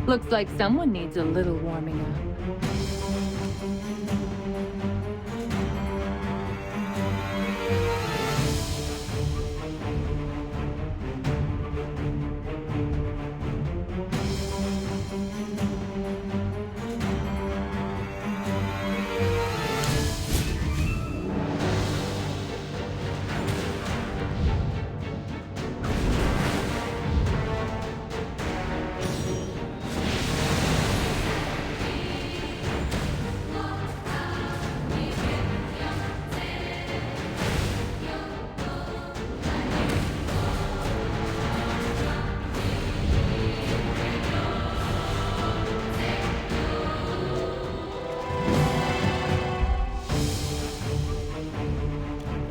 Looks like someone needs a little warming up.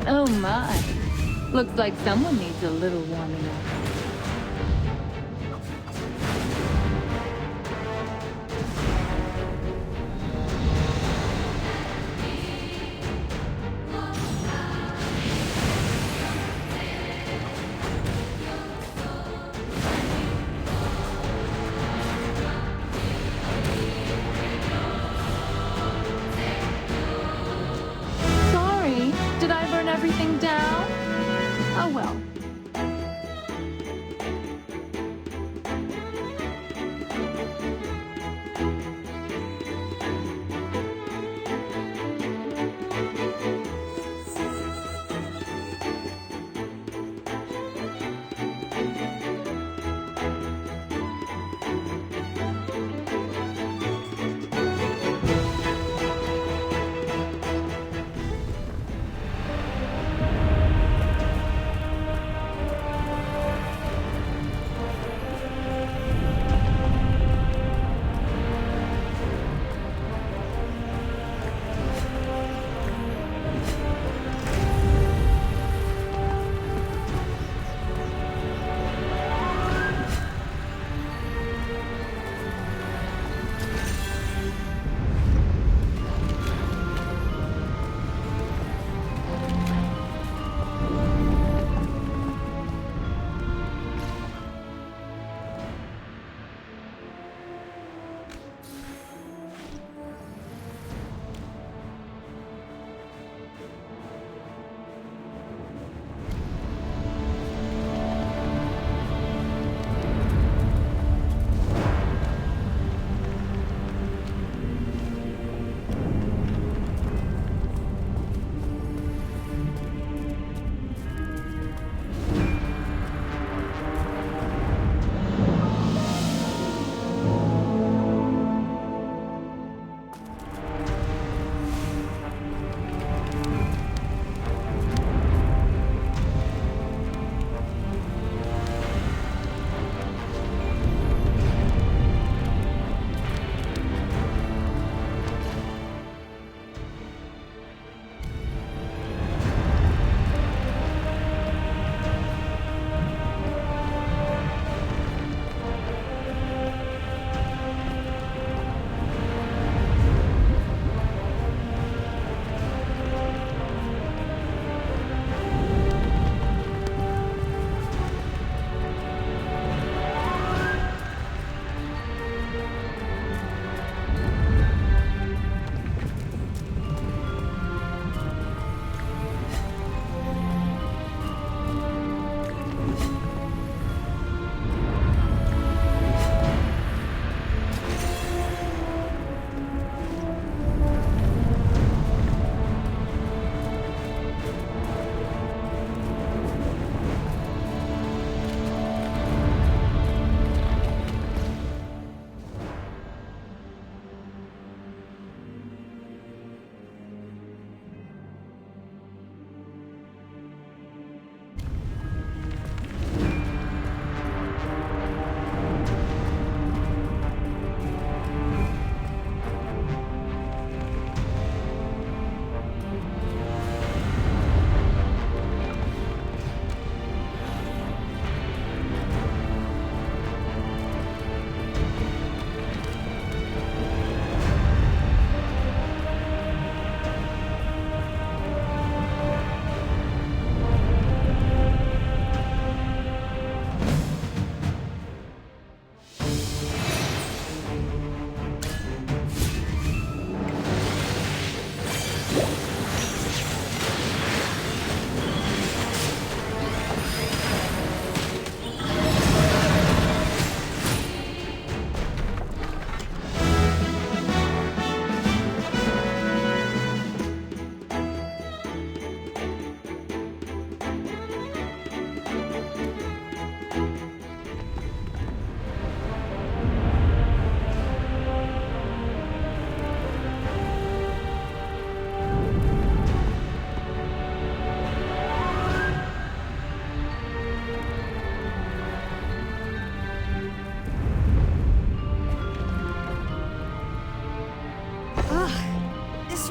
Oh my. Looks like someone needs a little warming up. Sorry, did I burn everything down? Oh well.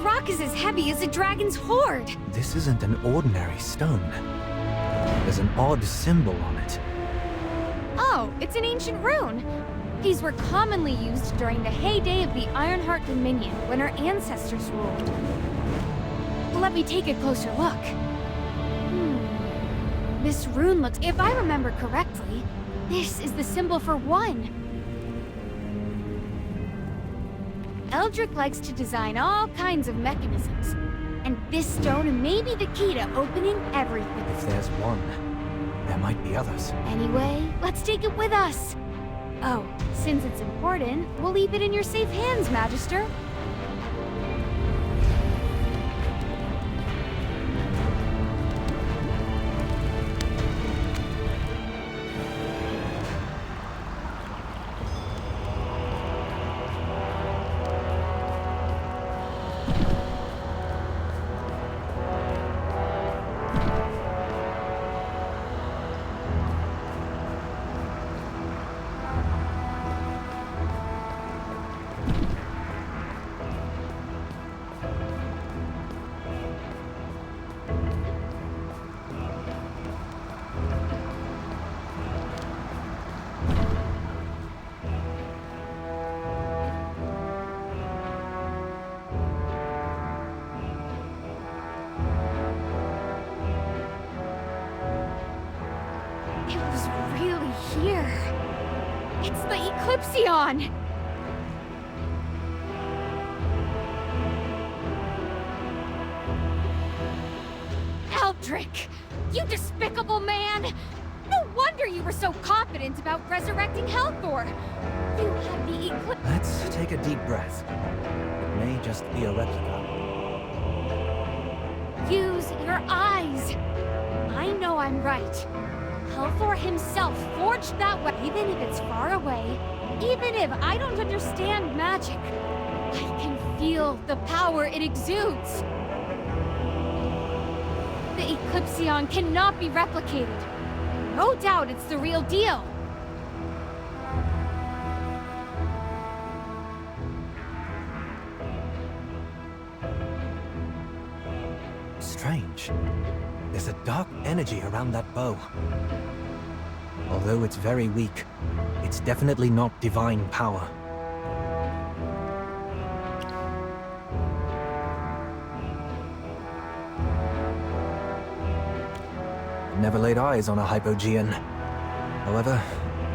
rock is as heavy as a dragon's hoard. This isn't an ordinary stone. There's an odd symbol on it. Oh, it's an ancient rune. These were commonly used during the heyday of the Ironheart Dominion, when our ancestors ruled. Let me take a closer look. This rune looks... If I remember correctly, this is the symbol for one. Eldrick likes to design all kinds of mechanisms, and this stone may be the key to opening everything. If there's one, there might be others. Anyway, let's take it with us. Oh, since it's important, we'll leave it in your safe hands, Magister. Here. It's the Eclipsion! Eldrick! You despicable man! No wonder you were so confident about resurrecting Helthor! You had the Eclipse... Let's take a deep breath. It may just be a replica. Use your eyes! I know I'm right. Helthor himself forged that way, even if it's far away. Even if I don't understand magic, I can feel the power it exudes. The Eclipsion cannot be replicated. No doubt it's the real deal. Strange. There's a dark energy around that bow. Although it's very weak, it's definitely not divine power. Never laid eyes on a Hypogean. However,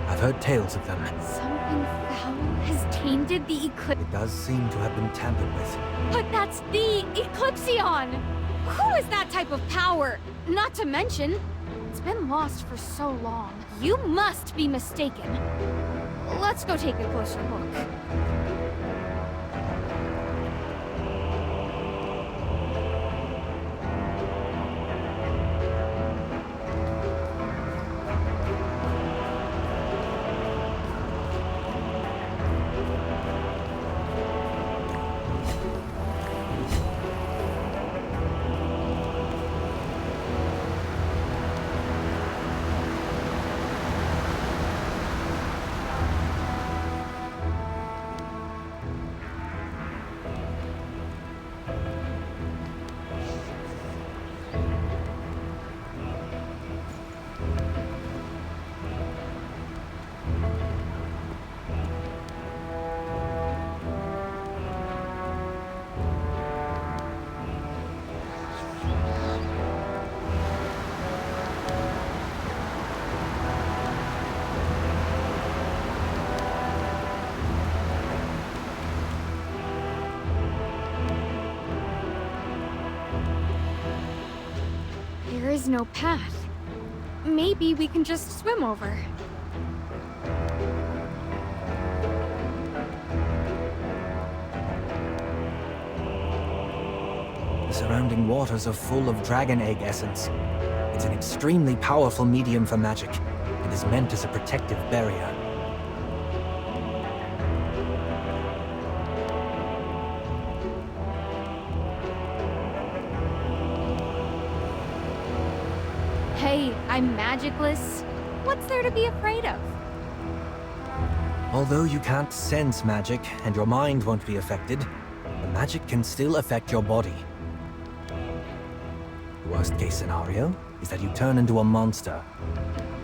I've heard tales of them. Something foul has tainted the Eclipse. It does seem to have been tampered with. But that's the Eclipsion! Who is that type of power? Not to mention, it's been lost for so long. You must be mistaken. Let's go take a closer look. There is no path. Maybe we can just swim over. The surrounding waters are full of dragon egg essence. It's an extremely powerful medium for magic. It is meant as a protective barrier. Hey, I'm magicless. What's there to be afraid of? Although you can't sense magic and your mind won't be affected, the magic can still affect your body. The worst case scenario is that you turn into a monster.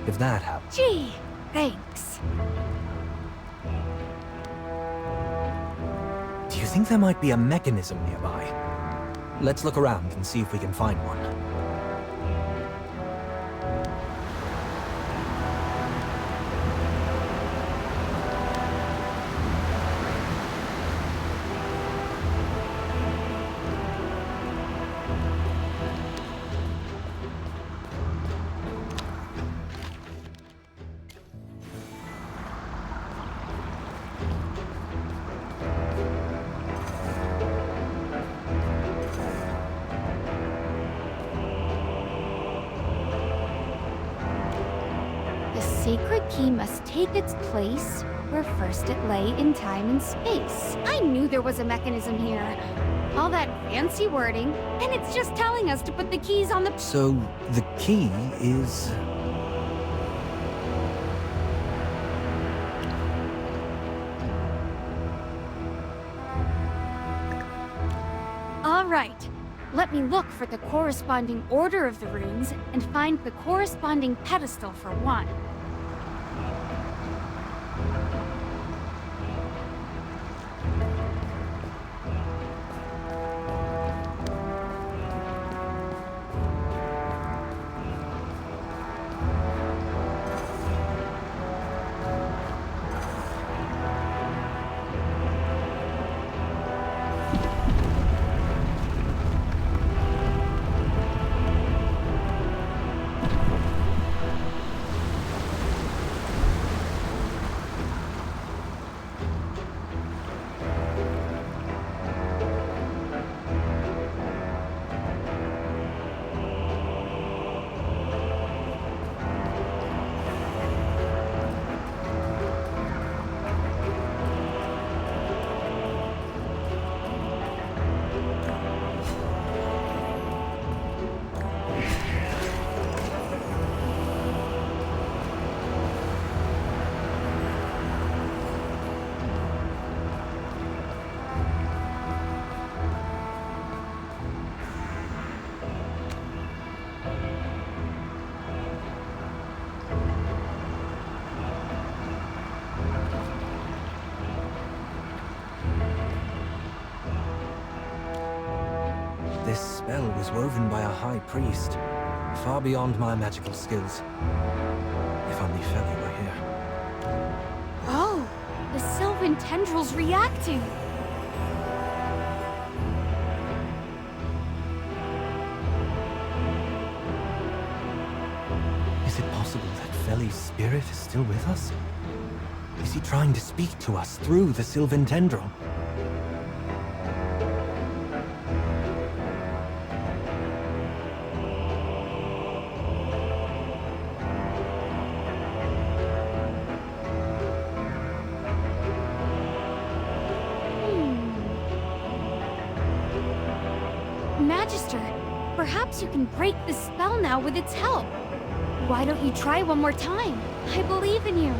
If that happens... Gee, thanks. Do you think there might be a mechanism nearby? Let's look around and see if we can find one. The sacred key must take its place where first it lay in time and space. I knew there was a mechanism here. All that fancy wording, and it's just telling us to put the keys on the... So, the key is... All right. Let me look for the corresponding order of the runes and find the corresponding pedestal for one. This spell was woven by a high priest, far beyond my magical skills. If only Feli were here. Oh, the Sylvan tendrils reacting. Is it possible that Feli's spirit is still with us? Is he trying to speak to us through the Sylvan tendril? Magister, perhaps you can break the spell now with its help. Why don't you try one more time? I believe in you.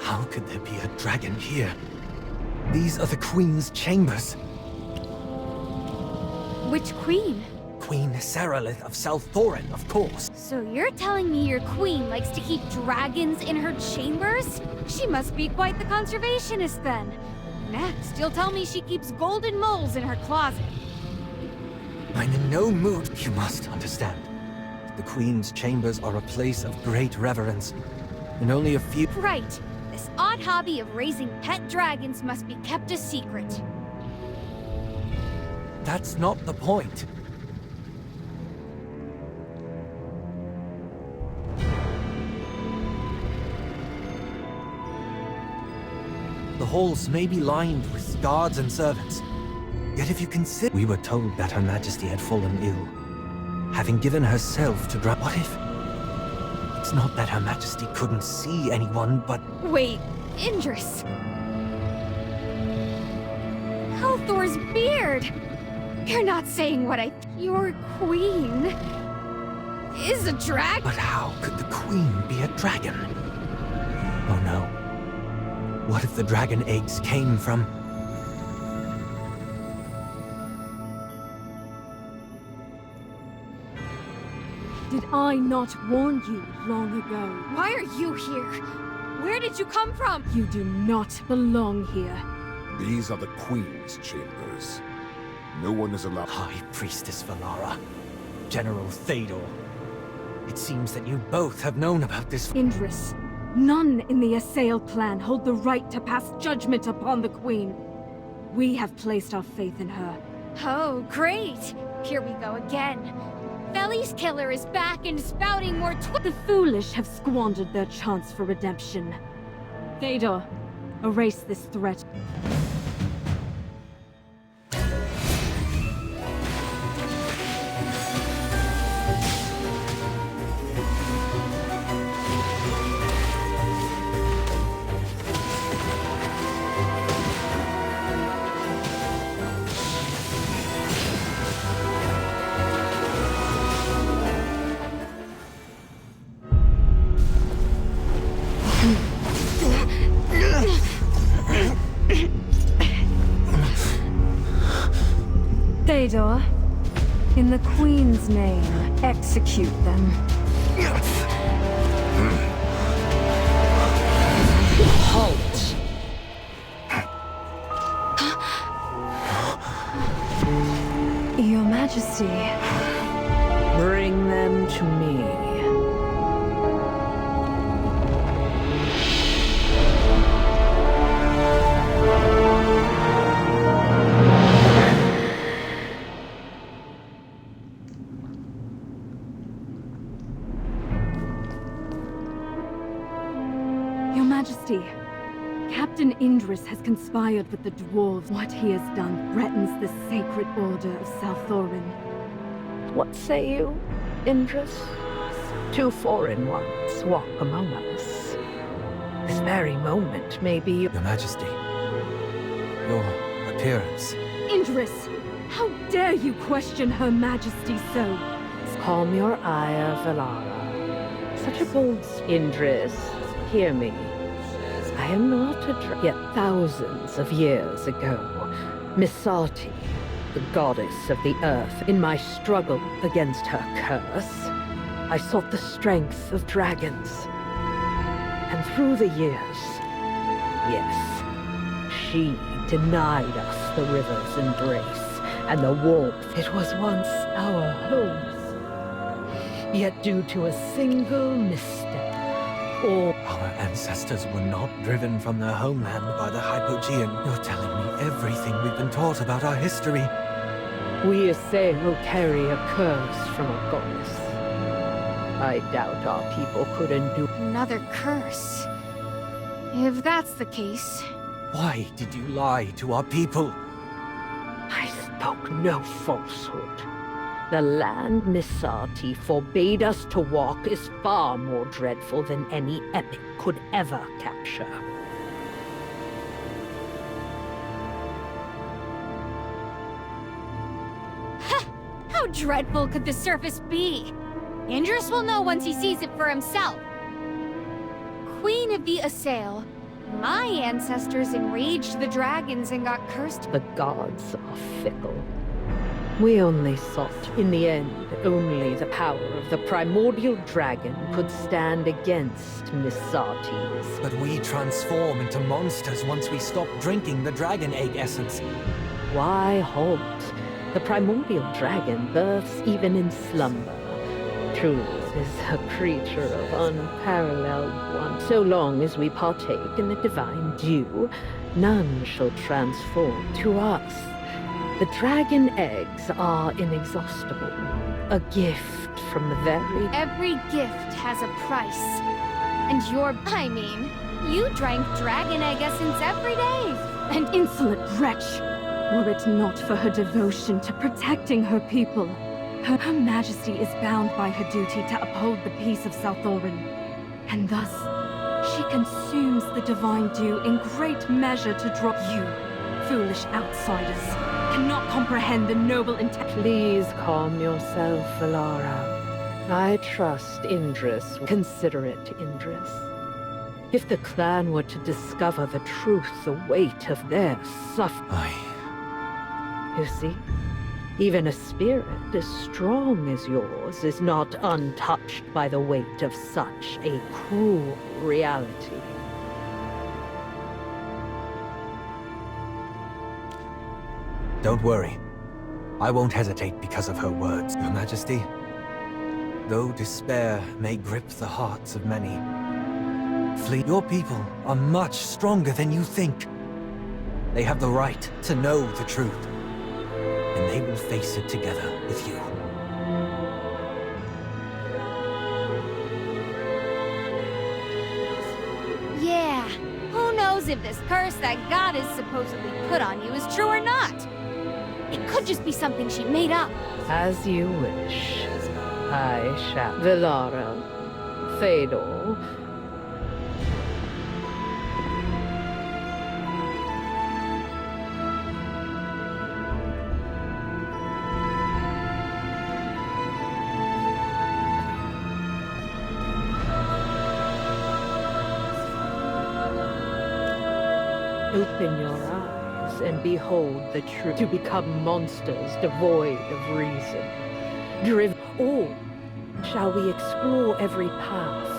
How could there be a dragon here? These are the Queen's chambers. Which queen? Queen Seralith of South Thorin, of course. So you're telling me your queen likes to keep dragons in her chambers? She must be quite the conservationist then. Next, you'll tell me she keeps golden moles in her closet. I'm in no mood, you must understand. The Queen's chambers are a place of great reverence, and only a few— Right. This odd hobby of raising pet dragons must be kept a secret. That's not the point. The halls may be lined with guards and servants. Yet if you consider— We were told that Her Majesty had fallen ill, having given herself to What if— It's not that Her Majesty couldn't see anyone, but— Wait, Indris. Halthor's beard! You're not saying what I— Your queen is a dragon? But how could the Queen be a dragon? Oh no. What if the dragon eggs came from— Did I not warn you long ago? Why are you here? Where did you come from? You do not belong here. These are the Queen's chambers. No one is allowed— High Priestess Valara, General Théodore. It seems that you both have known about this— Indris, none in the Assail clan hold the right to pass judgment upon the Queen. We have placed our faith in her. Oh, great! Here we go again. Feli's killer is back and spouting more The foolish have squandered their chance for redemption. Théodore, erase this threat. Théodore, in the Queen's name, execute them. Halt! Your Majesty, bring them to me. Your Majesty, Captain Indris has conspired with the dwarves. What he has done threatens the sacred order of South Thorin. What say you, Indris? Two foreign ones walk among us. This very moment may be— Your Majesty, your appearance— Indris, how dare you question Her Majesty so? Calm your ire, Valara. Such a bold— Indris, hear me. I am not a yet thousands of years ago, Misati, the goddess of the earth, in my struggle against her curse, I sought the strength of dragons. And through the years, yes, she denied us the river's embrace and the warmth. It was once our home. Yet due to a single misstep, all— Our ancestors were not driven from their homeland by the Hypogean. You're telling me everything we've been taught about our history. we Assail carry a curse from a goddess. I doubt our people could endure— Another curse. If that's the case... Why did you lie to our people? I spoke no falsehood. The land Misati forbade us to walk is far more dreadful than any epic could ever capture. How dreadful could the surface be? Indris will know once he sees it for himself. Queen of the Assail, My ancestors enraged the dragons and got cursed. The gods are fickle. We only sought, in the end, only the power of the primordial dragon could stand against Missartes. But we transform into monsters once we stop drinking the dragon egg essence. Why halt? The primordial dragon births even in slumber. Truly, it is a creature of unparalleled wonder. So long as we partake in the divine dew, none shall transform to us. The dragon eggs are inexhaustible, a gift from the very... Every gift has a price. And I mean, you drank dragon egg essence every day. An insolent wretch! Were it not for her devotion to protecting her people, Her Majesty is bound by her duty to uphold the peace of South Orin. And thus, she consumes the divine dew in great measure to draw you, foolish outsiders, cannot comprehend the noble intent. Please calm yourself, Valara. I trust Indris. Consider it, Indris. If the clan were to discover the truth, the weight of their suffering... You see? Even a spirit as strong as yours is not untouched by the weight of such a cruel reality. Don't worry. I won't hesitate because of her words, Your Majesty. Though despair may grip the hearts of many, your people are much stronger than you think. They have the right to know the truth, and they will face it together with you. Yeah, who knows if this curse that God has supposedly put on you is true or not? It could just be something she made up. As you wish. I shall. Valara, Fedor. Open your eyes and behold the truth. To become monsters devoid of reason. Driven. Or shall we explore every path?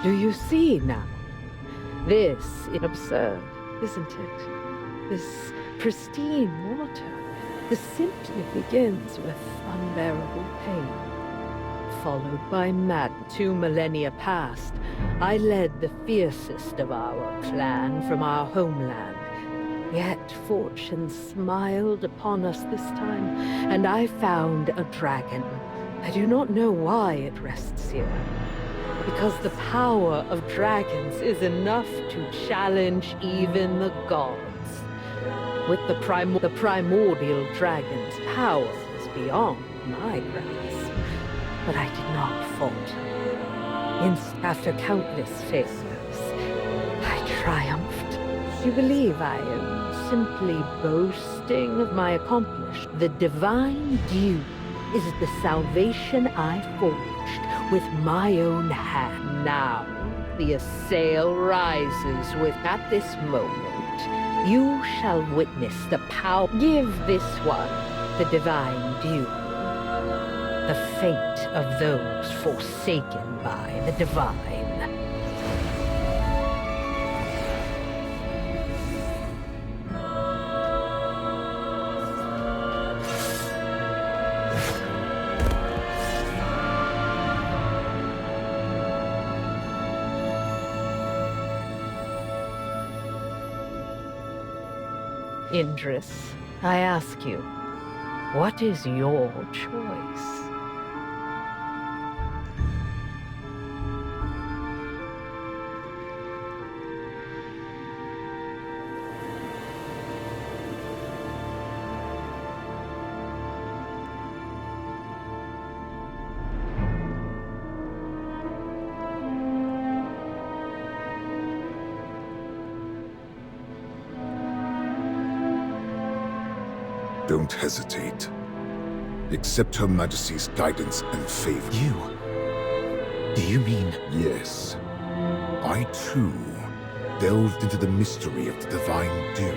Do you see now? This is absurd, isn't it? This pristine water. This simply begins with unbearable pain, followed by mad. 2 millennia past, I led the fiercest of our clan from our homeland. Yet fortune smiled upon us this time, and I found a dragon. I do not know why it rests here. Because the power of dragons is enough to challenge even the gods. With the primordial dragon's power was beyond my grasp, but I did not falter. After countless failures, I triumphed. You believe I am simply boasting of my accomplishment? The divine dew is the salvation I forged with my own hand. Now, the assail rises with at this moment. You shall witness the power. Give this one the divine dew. The fate of those forsaken by the divine. Indris, I ask you, what is your choice? Don't hesitate. Accept Her Majesty's guidance and favor. You? Do you mean... Yes. I, too, delved into the mystery of the Divine Dew,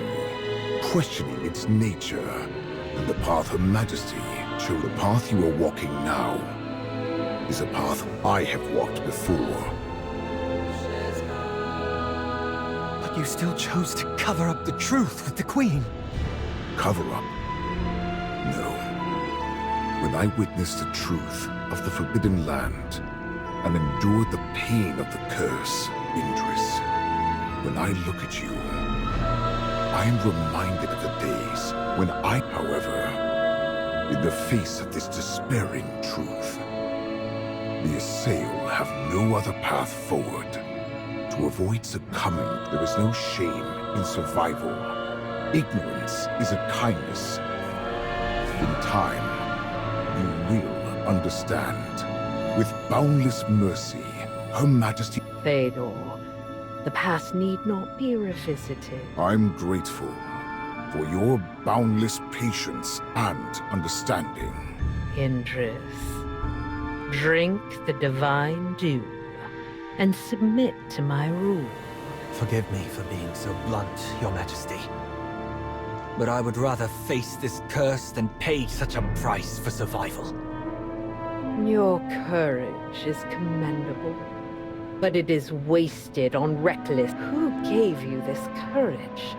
questioning its nature, and the path Her Majesty showed. The path you are walking now is a path I have walked before. But you still chose to cover up the truth with the Queen. Cover up? No. When I witnessed the truth of the Forbidden Land and endured the pain of the curse, Indris, when I look at you, I am reminded of the days when I, however, in the face of this despairing truth, the Assail have no other path forward. To avoid succumbing, there is no shame in survival. Ignorance is a kindness. In time, you will understand. With boundless mercy, Her Majesty... Fedor, the past need not be revisited. I'm grateful for your boundless patience and understanding. Indris, drink the divine dew and submit to my rule. Forgive me for being so blunt, Your Majesty. But I would rather face this curse than pay such a price for survival. Your courage is commendable, but it is wasted on reckless. Who gave you this courage?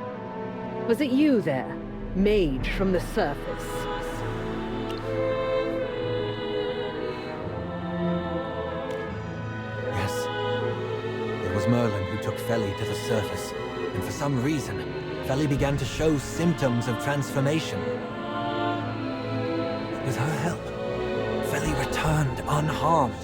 Was it you there, mage from the surface? Yes. It was Merlin who took Feli to the surface, and for some reason, Feli began to show symptoms of transformation. With her help, Feli returned unharmed.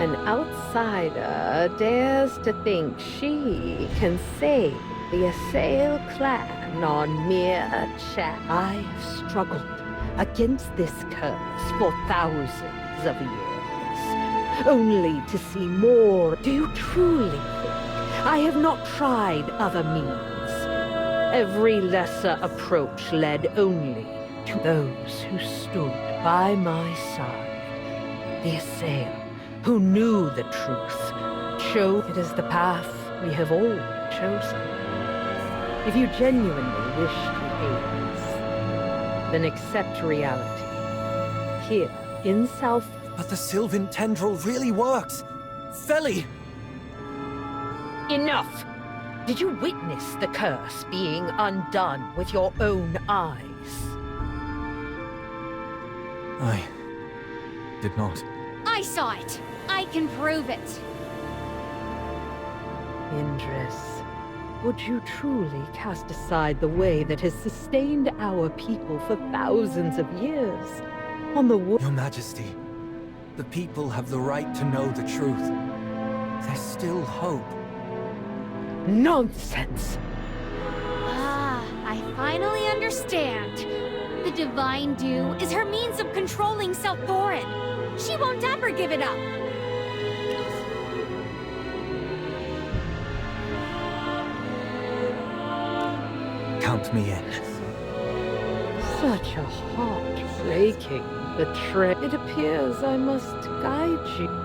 An outsider dares to think she can save the Assail clan on mere chat. I have struggled against this curse for thousands of years, only to see more. Do you truly think I have not tried other means? Every lesser approach led only to those who stood by my side. The Assail, who knew the truth, showed it is the path we have all chosen. If you genuinely wish to aid us, then accept reality. Here, in South... But the Sylvan Tendril really works! Feli! Enough! Did you witness the curse being undone with your own eyes? I did not. I saw it. I can prove it. Indris, would you truly cast aside the way that has sustained our people for thousands of years? On the Your Majesty, the people have the right to know the truth. There's still hope. Nonsense! Ah, I finally understand. The Divine Dew is her means of controlling South Thorin. She won't ever give it up. Count me in. Such a heart-breaking betrayal. It appears I must guide you.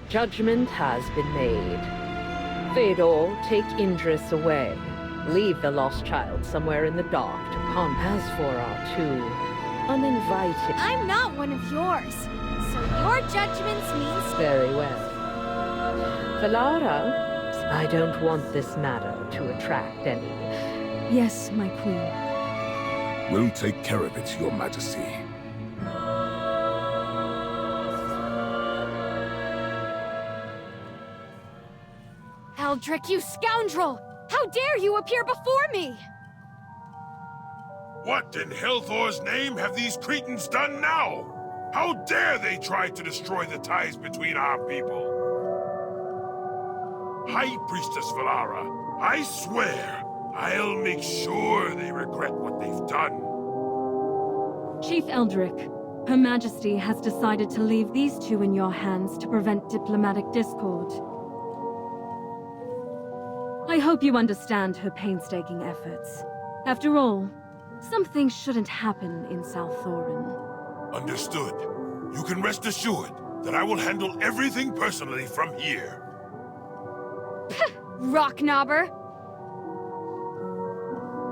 Judgment has been made. Fedor, take Indris away. Leave the lost child somewhere in the dark to ponder. As for our two uninvited... I'm not one of yours, so your judgments means... Very well. Valara, I don't want this matter to attract any... Yes, my queen. We'll take care of it, Your Majesty. Eldrick, you scoundrel! How dare you appear before me? What in Helthor's name have these Cretans done now? How dare they try to destroy the ties between our people? High Priestess Valara, I swear, I'll make sure they regret what they've done. Chief Eldrick, Her Majesty has decided to leave these two in your hands to prevent diplomatic discord. I hope you understand her painstaking efforts. After all, some things shouldn't happen in South Thorin. Understood. You can rest assured that I will handle everything personally from here. Rockknobber!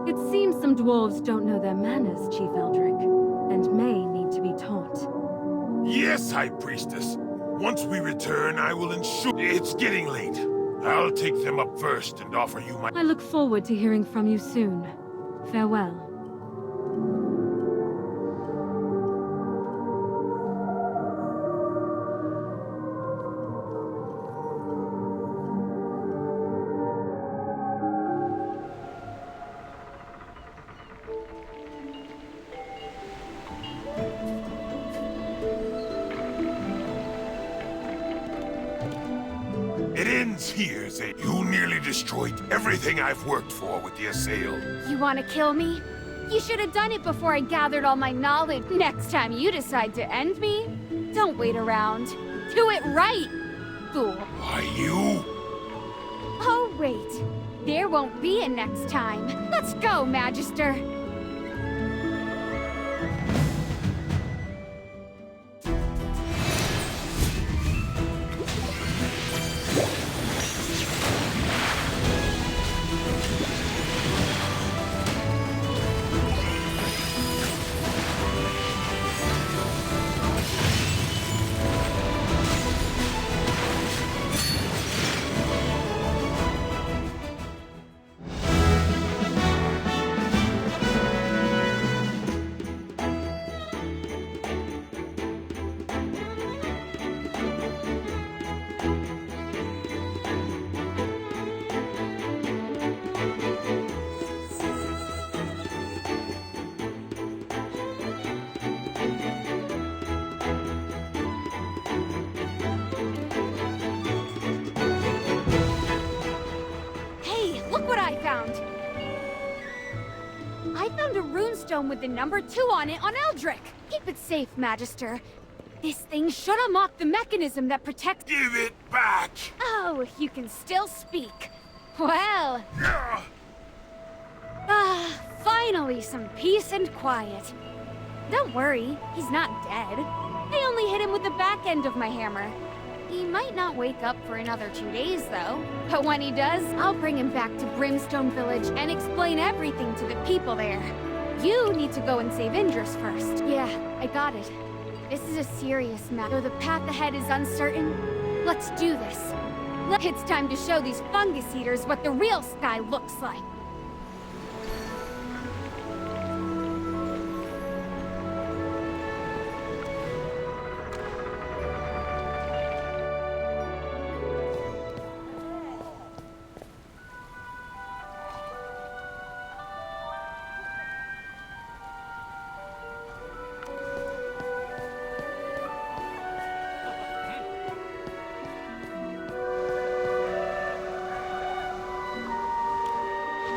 It seems some dwarves don't know their manners, Chief Eldrick, and may need to be taught. Yes, High Priestess. Once we return, I will ensure... It's getting late. I'll take them up first and offer you my... I look forward to hearing from you soon. Farewell. It ends here, Zay. You nearly destroyed everything I've worked for with the Assail. You wanna kill me? You should have done it before I gathered all my knowledge. Next time you decide to end me, don't wait around. Do it right, fool. Why, you? Oh, wait. There won't be a next time. Let's go, Magister. With the number 2 on it on Eldrick. Keep it safe, Magister. This thing should unlock the mechanism that protects— Give it back! Oh, you can still speak. Well... finally some peace and quiet. Don't worry, he's not dead. I only hit him with the back end of my hammer. He might not wake up for another 2 days, though. But when he does, I'll bring him back to Brimstone Village and explain everything to the people there. You need to go and save Indris first. Yeah, I got it. This is a serious matter. Though the path ahead is uncertain, let's do this. It's time to show these fungus eaters what the real sky looks like.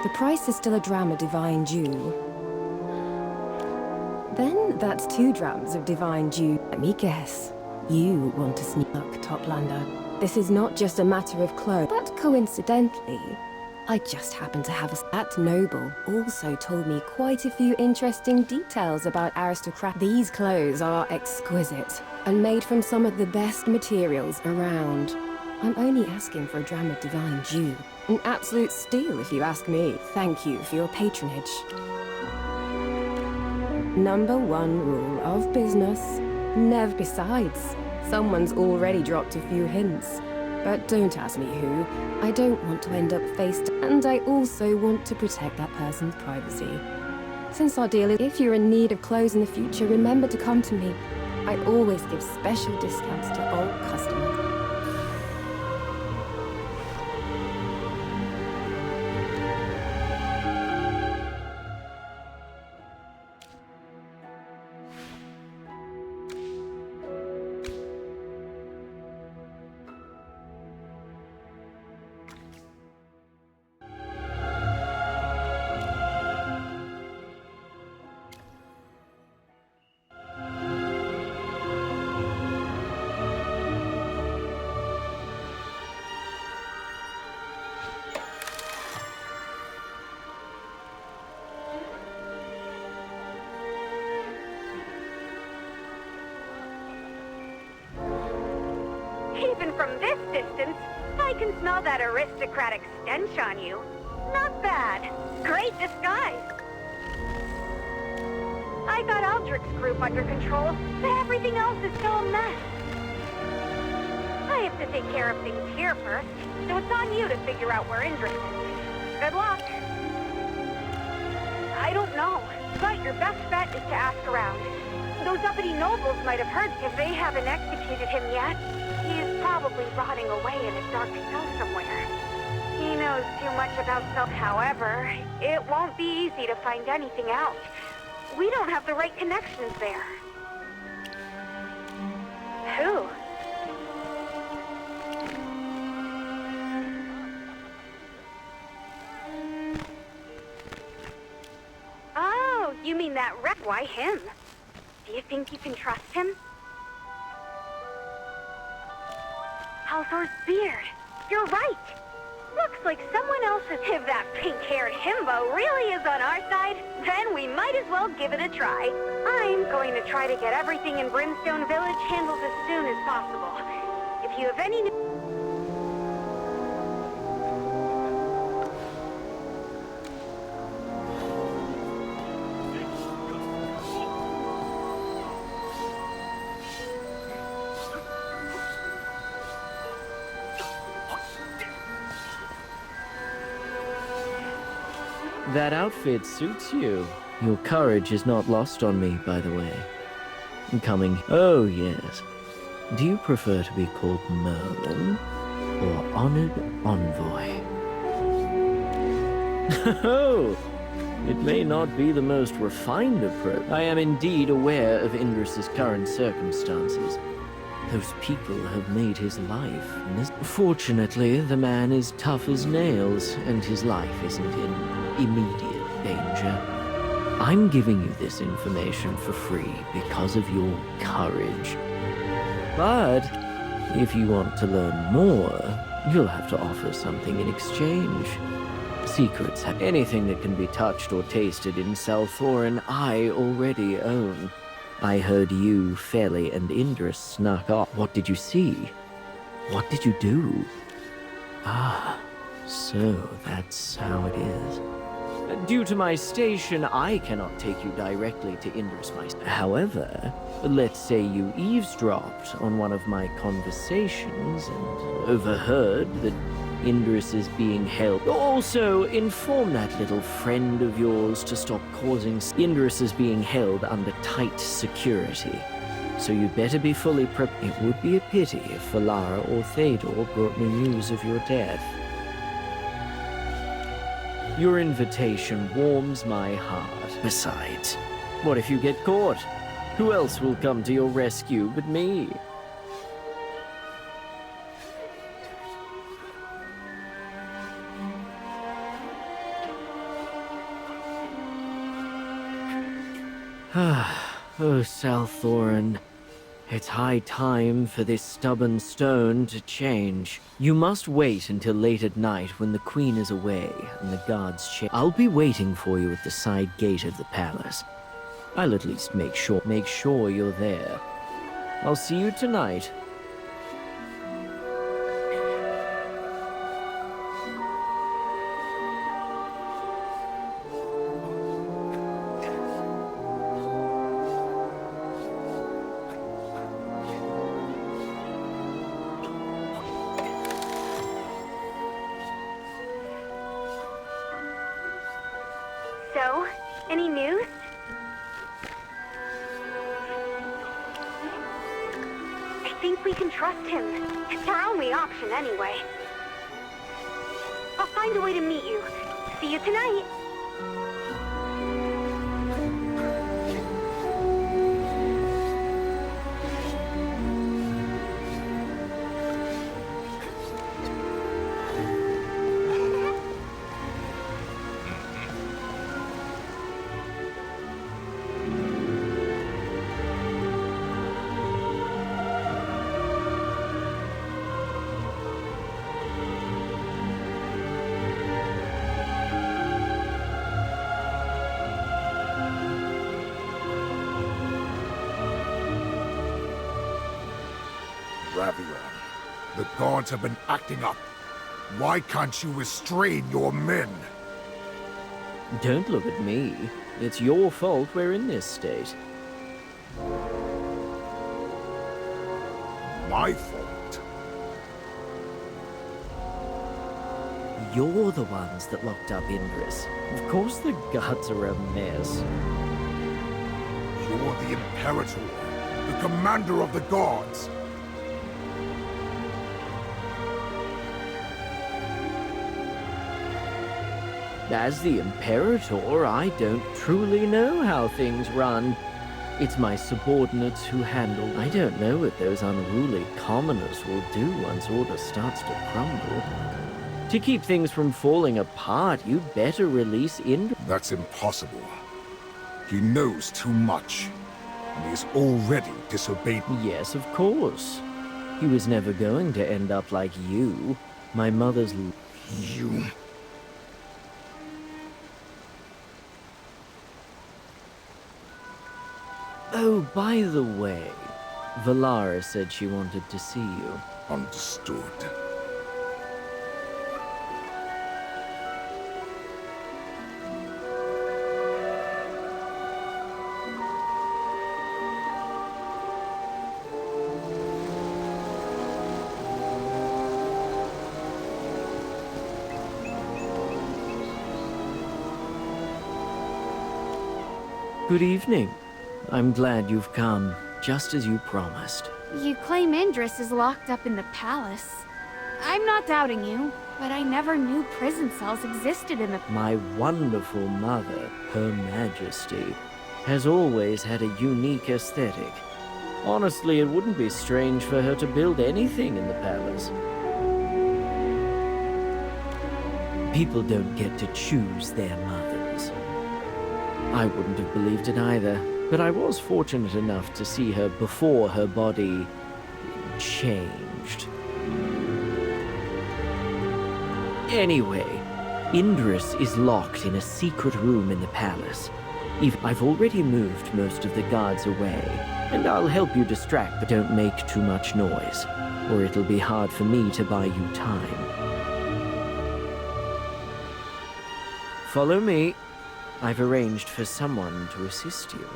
The price is still a dram of divine dew. Then that's 2 drams of divine dew. Let me guess. You want to sneak up, Toplander. This is not just a matter of clothes, but coincidentally, I just happen to have that noble also told me quite a few interesting details about aristocrat. These clothes are exquisite and made from some of the best materials around. I'm only asking for a dram of divine dew. An absolute steal, if you ask me. Thank you for your patronage. Number 1 rule of business. Never. Besides, someone's already dropped a few hints. But don't ask me who. I don't want to end up faced, and I also want to protect that person's privacy. Since our deal is, if you're in need of clothes in the future, remember to come to me. I always give special discounts to all customers. distance. I can smell that aristocratic stench on you. Not bad. Great disguise. I got Aldrich's group under control, but everything else is still a mess. I have to take care of things here first, so it's on you to figure out where Indris is. Good luck. I don't know, but your best bet is to ask around. Those uppity nobles might have heard if they haven't executed him yet. He is probably rotting away in a dark cell somewhere. He knows too much about self. However, it won't be easy to find anything out. We don't have the right connections there. Who? Oh, you mean that wreck? Why him? Do you think you can trust him? Halthor's beard. You're right. Looks like someone else is. If that pink-haired himbo really is on our side, then we might as well give it a try. I'm going to try to get everything in Brimstone Village handled as soon as possible. If you have any... That outfit suits you. Your courage is not lost on me, by the way. Coming... Oh, yes. Do you prefer to be called Merlin or Honored Envoy? Oh! It may not be the most refined approach. I am indeed aware of Indris's current circumstances. Those people have made his life Fortunately, the man is tough as nails, and his life isn't in immediate danger. I'm giving you this information for free because of your courage. But if you want to learn more, you'll have to offer something in exchange. Secrets, anything that can be touched or tasted in Southorn, I already own. I heard you, Feli, and Indris snuck off. What did you see? What did you do? Ah, so that's how it is. Due to my station, I cannot take you directly to Indris myself. However, let's say you eavesdropped on one of my conversations and overheard that Indris is being held. Also, inform that little friend of yours to stop causing... Indris is being held under tight security. So you'd better be fully prepared. It would be a pity if Valara or Théodore brought me news of your death. Your invitation warms my heart. Besides, what if you get caught? Who else will come to your rescue but me? Oh, Southorn. It's high time for this stubborn stone to change. You must wait until late at night when the Queen is away and the guards check. I'll be waiting for you at the side gate of the palace. I'll at least make sure you're there. I'll see you tonight. So, any news? I think we can trust him. It's our only option anyway. I'll find a way to meet you. See you tonight. Ravion. The gods have been acting up. Why can't you restrain your men? Don't look at me. It's your fault we're in this state. My fault? You're the ones that locked up Indris. Of course the gods are a mess. You're the Imperator, the commander of the gods. As the Imperator, I don't truly know how things run. It's my subordinates who handle. I don't know what those unruly commoners will do once order starts to crumble. To keep things from falling apart, you'd better release Indris. That's impossible. He knows too much, and he's already disobeyed. Yes, of course. He was never going to end up like you. My mother's... You... Oh, by the way, Valara said she wanted to see you. Understood. Good evening. I'm glad you've come, just as you promised. You claim Indris is locked up in the palace. I'm not doubting you, but I never knew prison cells existed in the... My wonderful mother, Her Majesty, has always had a unique aesthetic. Honestly, it wouldn't be strange for her to build anything in the palace. People don't get to choose their mothers. I wouldn't have believed it either, but I was fortunate enough to see her before her body changed. Anyway, Indris is locked in a secret room in the palace. I've already moved most of the guards away, and I'll help you distract, but don't make too much noise, or it'll be hard for me to buy you time. Follow me. I've arranged for someone to assist you.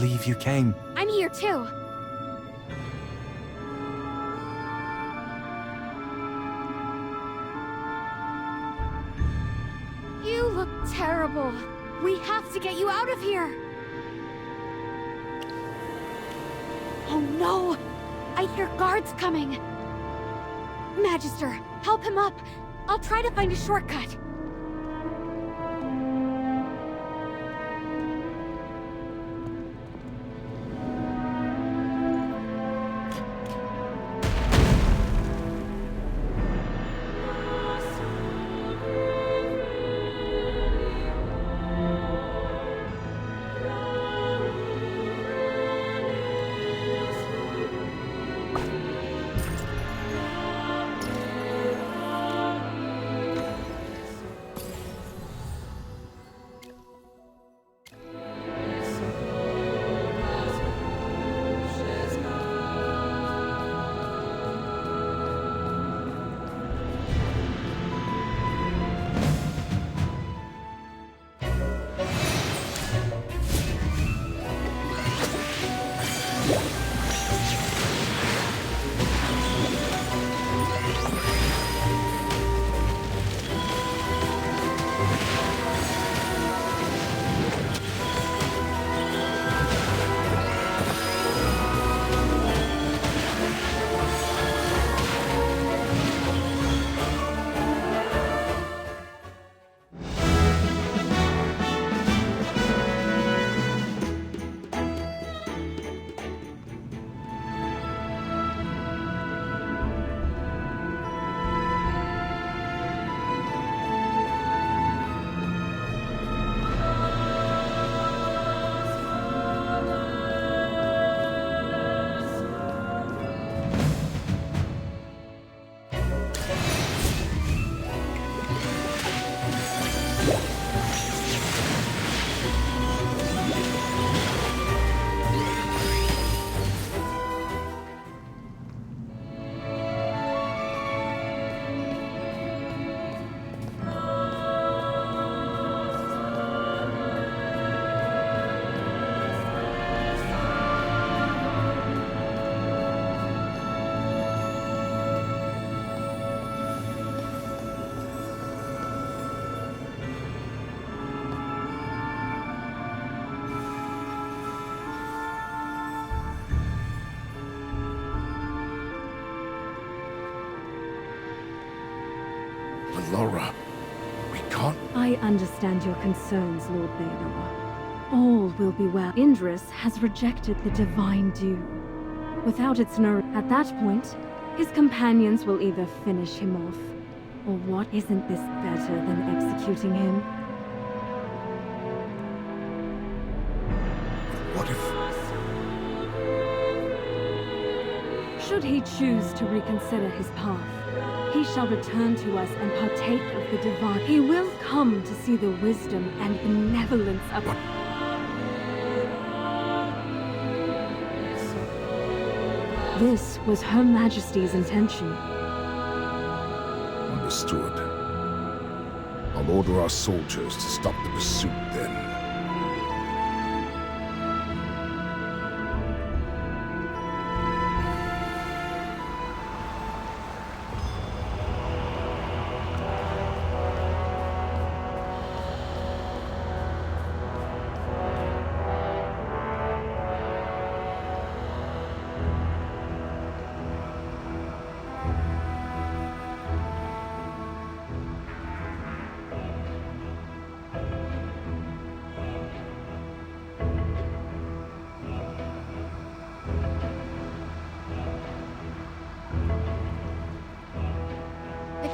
believe you came. I'm here too. You look terrible. We have to get you out of here. Oh no! I hear guards coming. Magister, help him up. I'll try to find a shortcut. Laura, we can't... I understand your concerns, Lord Baelor. All will be well. Indris has rejected the divine dew. Without its nourishment, at that point, his companions will either finish him off, or what? Isn't this better than executing him? What if... Should he choose to reconsider his path, he shall return to us and partake of the divine. He will come to see the wisdom and benevolence of... This was Her Majesty's intention. Understood. I'll order our soldiers to stop the pursuit then.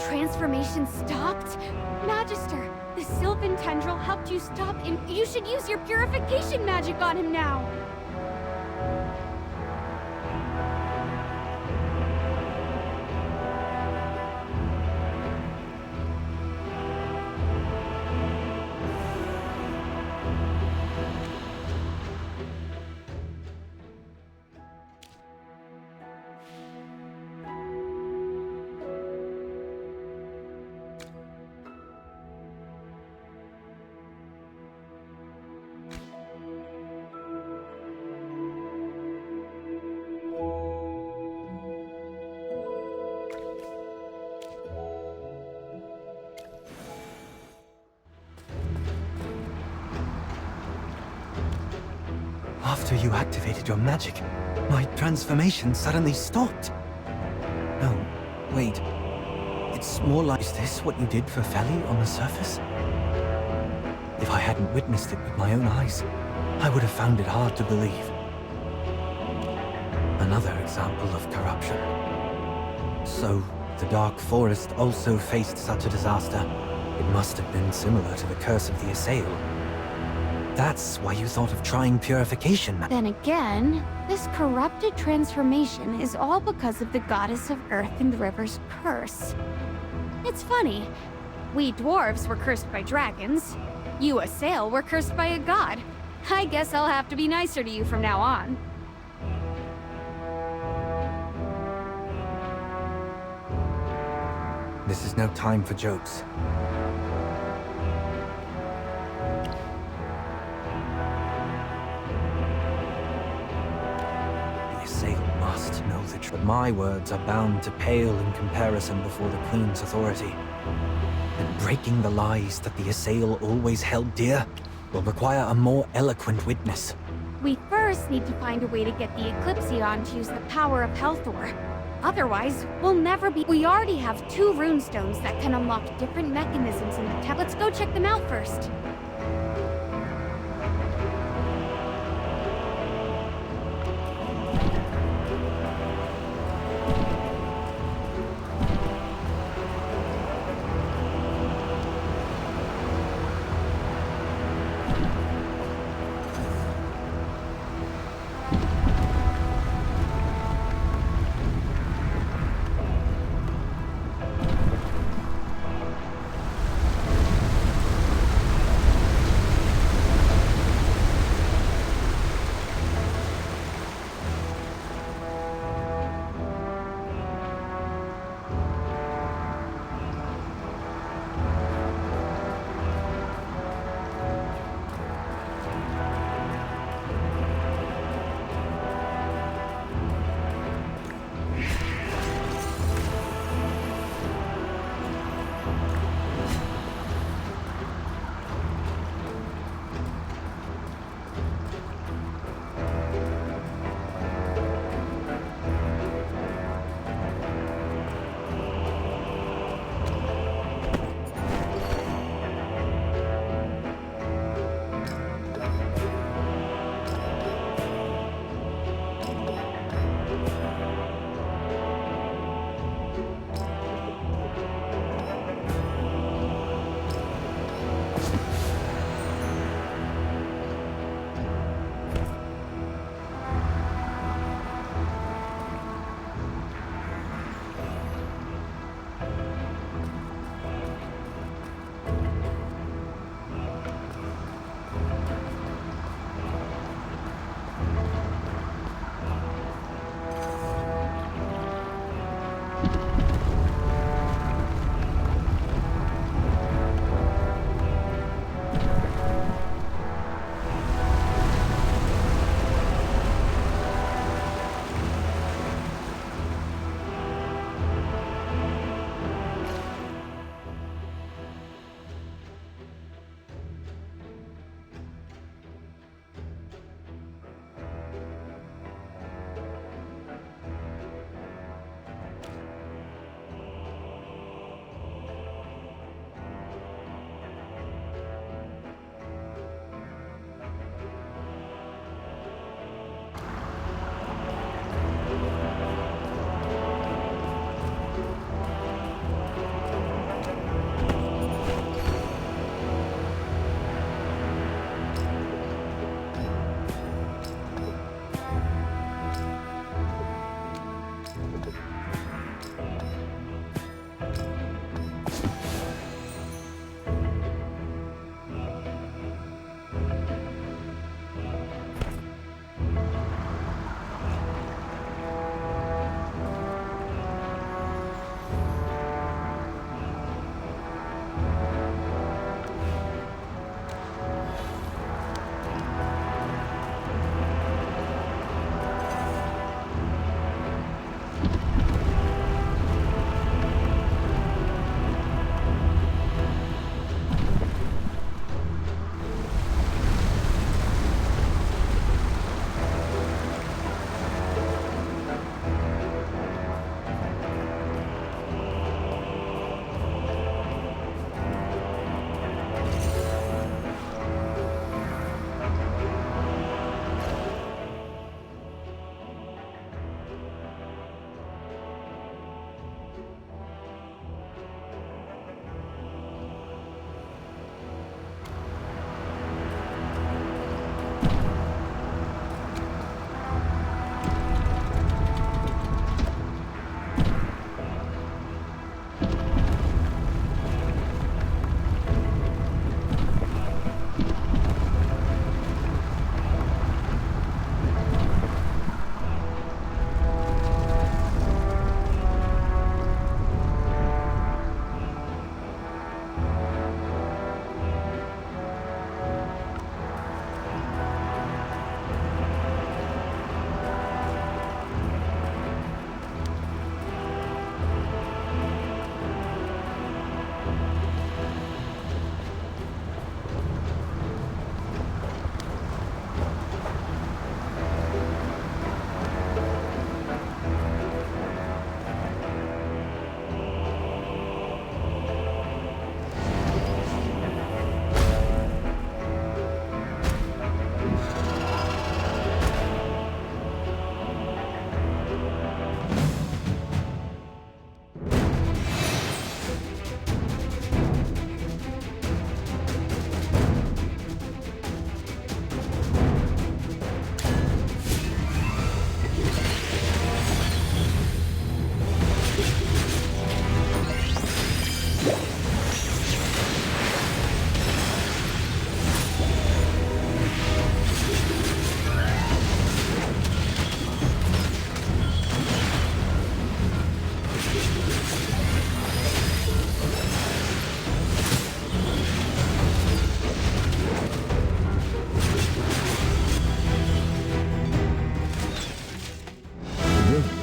Transformation stopped? Magister, the Sylvan Tendril helped you stop, and you should use your purification magic on him now! After you activated your magic, my transformation suddenly stopped. No, wait. It's more like, is this what you did for Feli on the surface? If I hadn't witnessed it with my own eyes, I would have found it hard to believe. Another example of corruption. So, the Dark Forest also faced such a disaster. It must have been similar to the curse of the Assail. That's why you thought of trying purification. Then again, this corrupted transformation is all because of the goddess of Earth and the River's curse. It's funny. We dwarves were cursed by dragons. You Assail were cursed by a god. I guess I'll have to be nicer to you from now on. This is no time for jokes. The Assail must know the truth. But my words are bound to pale in comparison before the Queen's authority. And breaking the lies that the Assail always held dear will require a more eloquent witness. We first need to find a way to get the Eclipsion to use the power of Helthor. Otherwise, we'll never be— We already have 2 runestones that can unlock different mechanisms in the tech. Let's go check them out first.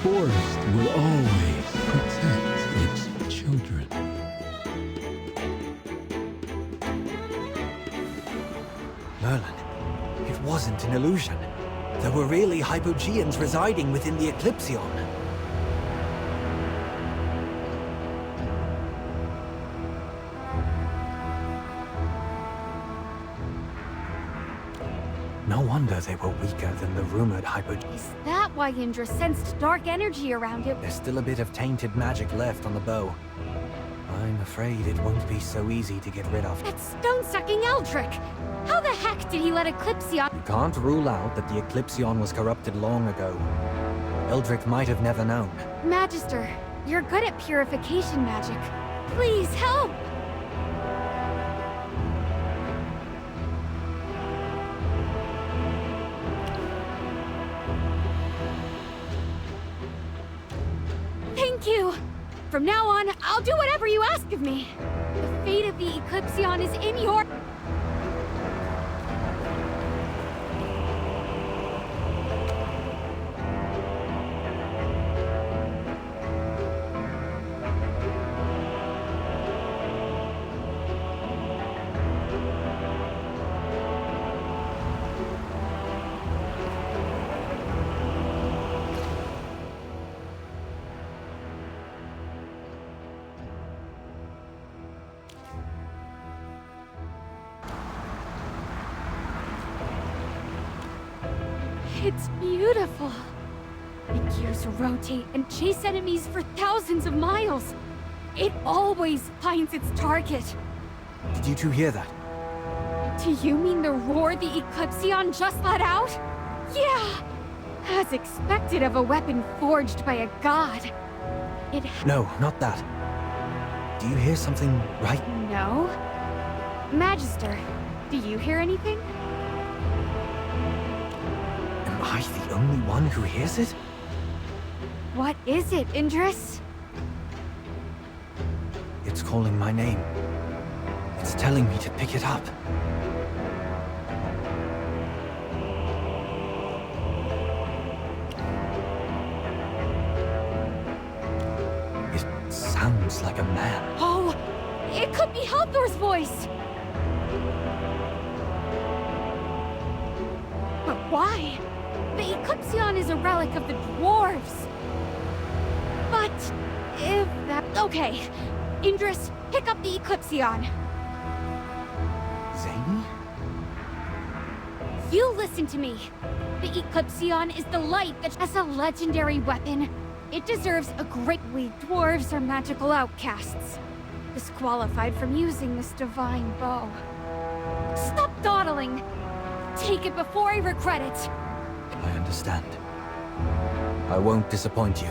forest will always protect its children. Merlin, it wasn't an illusion. There were really Hypogeans residing within the Eclipsion. No wonder they were weaker than the rumored Hypogeans. Is that why Indra sensed dark energy around it? There's still a bit of tainted magic left on the bow. I'm afraid it won't be so easy to get rid of. That stone-sucking Eldrick! How the heck did he let Eclipsion— You can't rule out that the Eclipsion was corrupted long ago. Eldrick might have never known. Magister, you're good at purification magic. Please help! Thank you! From now on, I'll do whatever you ask of me. The fate of the Eclipsion is in your— It's beautiful. The gears rotate and chase enemies for thousands of miles. It always finds its target. Did you two hear that? Do you mean the roar the Eclipsion just let out? Yeah! As expected of a weapon forged by a god. It— No, not that. Do you hear something right? No? Magister, do you hear anything? Am I the only one who hears it? What is it, Indris? It's calling my name. It's telling me to pick it up. It sounds like a man. Oh, it could be Halthor's voice! But why? The Eclipsion is a relic of the dwarves. But if that— Okay, Indris, pick up the Eclipsion. Zane? You listen to me. The Eclipsion is the light that— As a legendary weapon, it deserves a great— We dwarves are magical outcasts, disqualified from using this divine bow. Stop dawdling! Take it before I regret it! I understand. I won't disappoint you.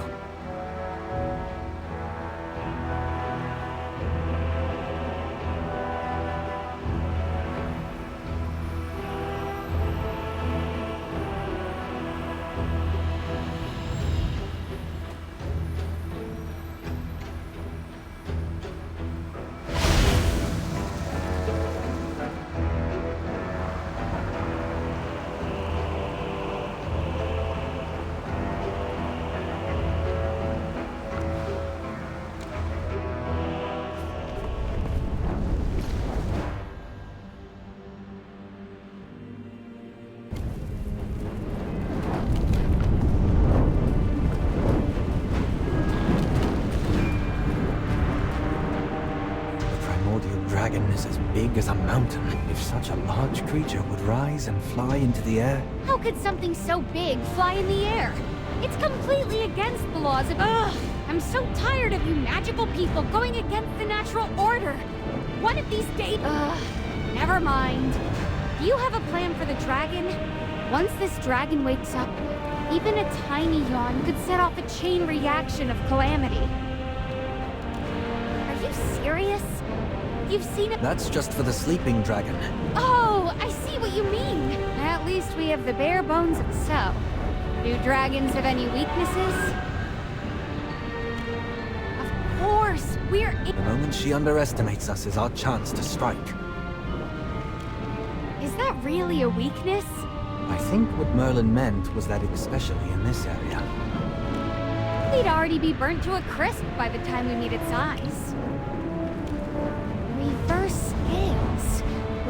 Dragon is as big as a mountain. If such a large creature would rise and fly into the air... How could something so big fly in the air? It's completely against the laws of— Ugh! I'm so tired of you magical people going against the natural order. One of these days— never mind. Do you have a plan for the dragon? Once this dragon wakes up, even a tiny yawn could set off a chain reaction of calamity. Are you serious? You've seen it— That's just for the sleeping dragon. Oh, I see what you mean. At least we have the bare bones of— So, do dragons have any weaknesses? Of course, we're— The moment she underestimates us is our chance to strike. Is that really a weakness? I think what Merlin meant was that especially in this area. We'd already be burnt to a crisp by the time we meet its eyes. Reverse scales.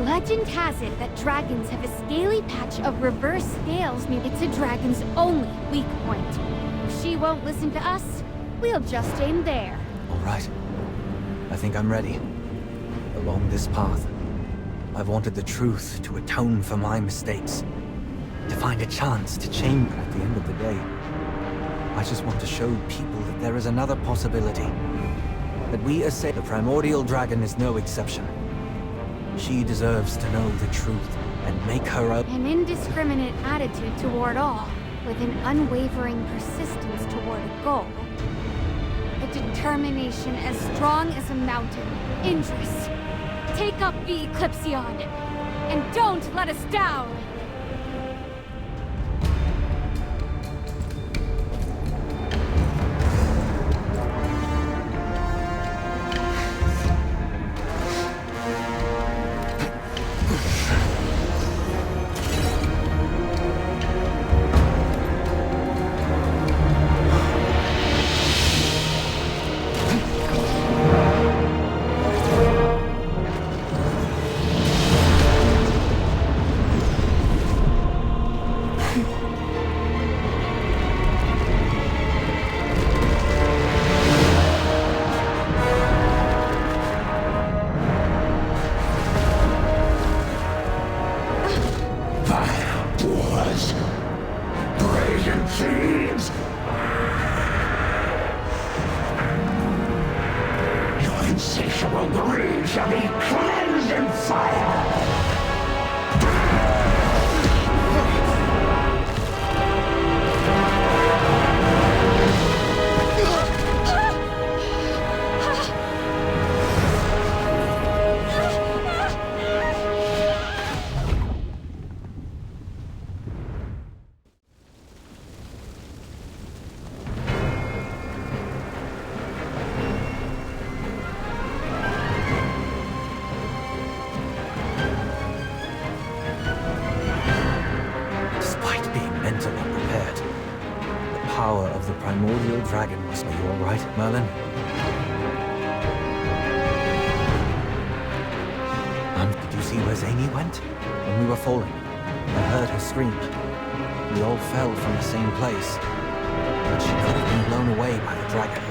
Legend has it that dragons have a scaly patch of reverse scales. It's a dragon's only weak point. If she won't listen to us, we'll just aim there. All right. I think I'm ready. Along this path, I've wanted the truth to atone for my mistakes. To find a chance to change at the end of the day. I just want to show people that there is another possibility. That we as the primordial dragon is no exception. She deserves to know the truth and make her own. An indiscriminate attitude toward all, with an unwavering persistence toward a goal. A determination as strong as a mountain. Indris, take up the Eclipsion, and don't let us down! Insatiable greed shall be cleansed in fire! Power of the primordial dragon was. Are you all right, Merlin? Did you see where Zany went? When we were falling, I heard her scream. We all fell from the same place, but she could have been blown away by the dragon.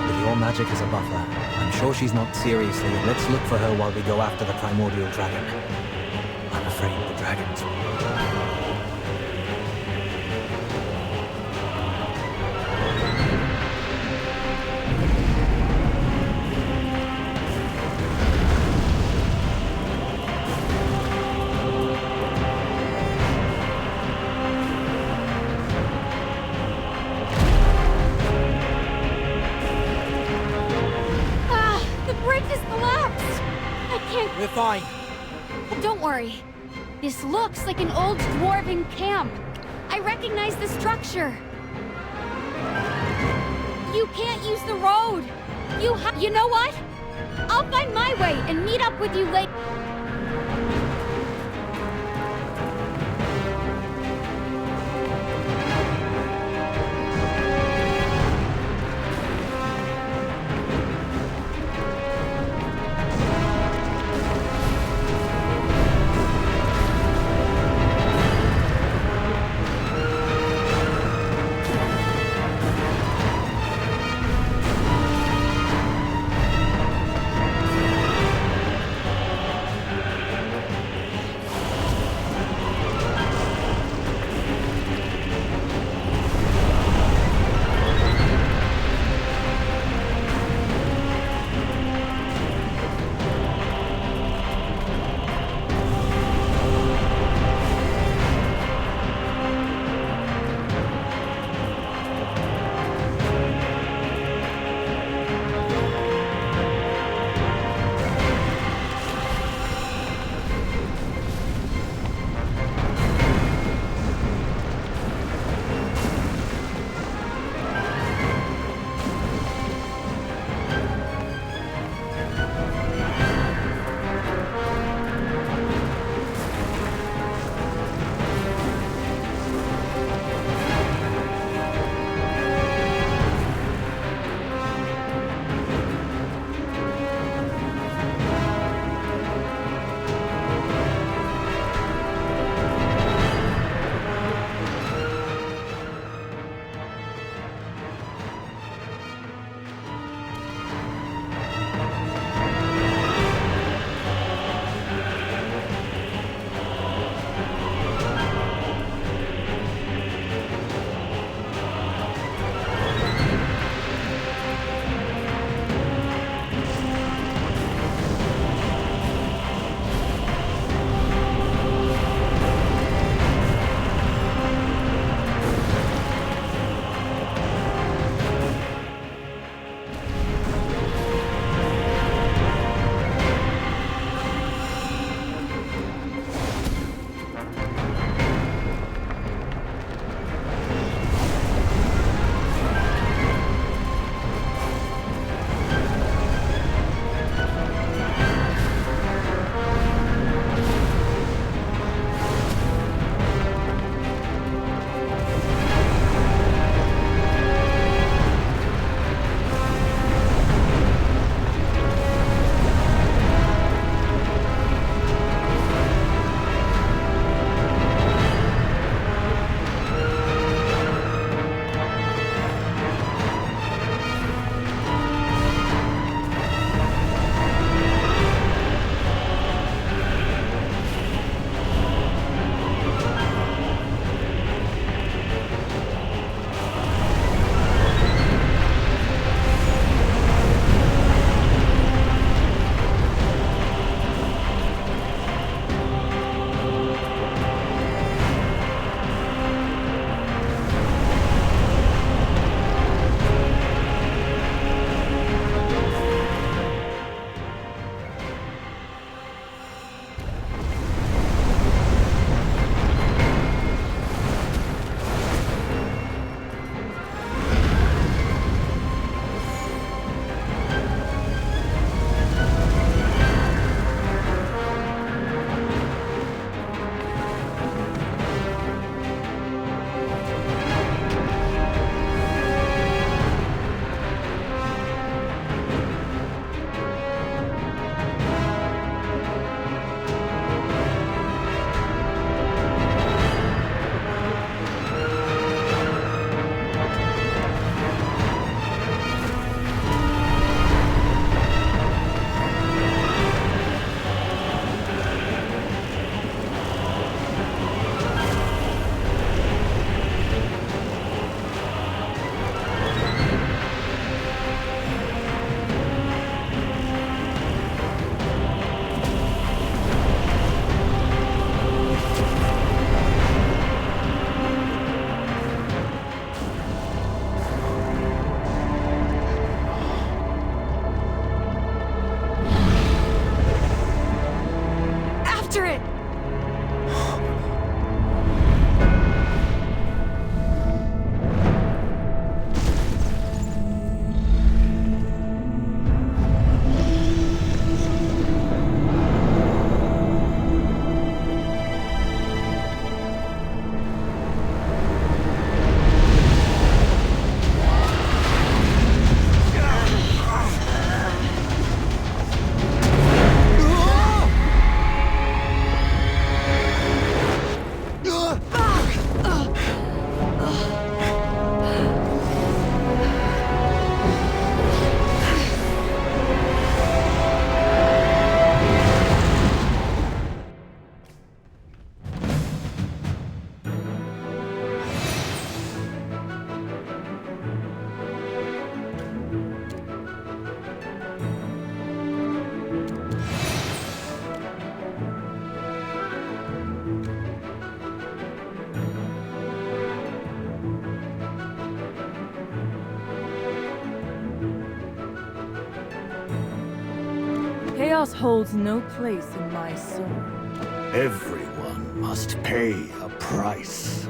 With your magic as a buffer, I'm sure she's not seriously. Let's look for her while we go after the primordial dragon. I'm afraid the dragons will. The bridge is collapsed! I can't... We're fine. Don't worry. This looks like an old dwarven camp. I recognize the structure. You can't use the road. You know what? I'll find my way and meet up with you later. Chaos holds no place in my soul. Everyone must pay a price.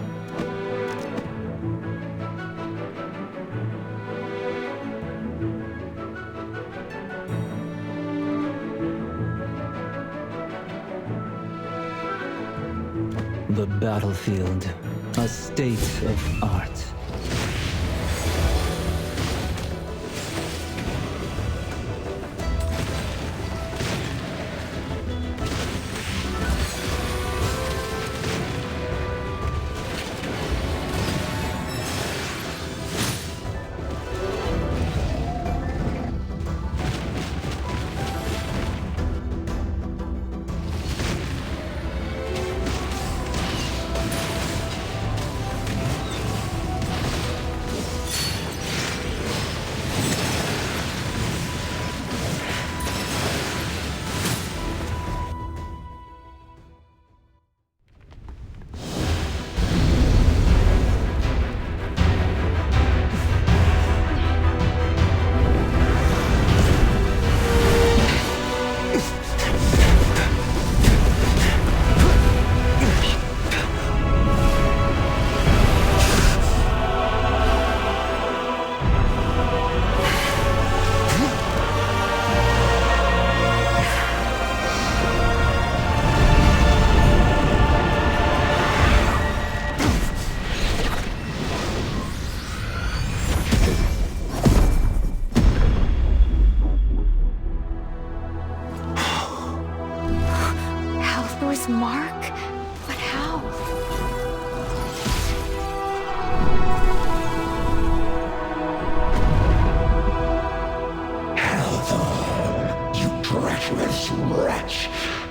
The battlefield, a state of art. Mark? But how? Halthor, you treacherous wretch!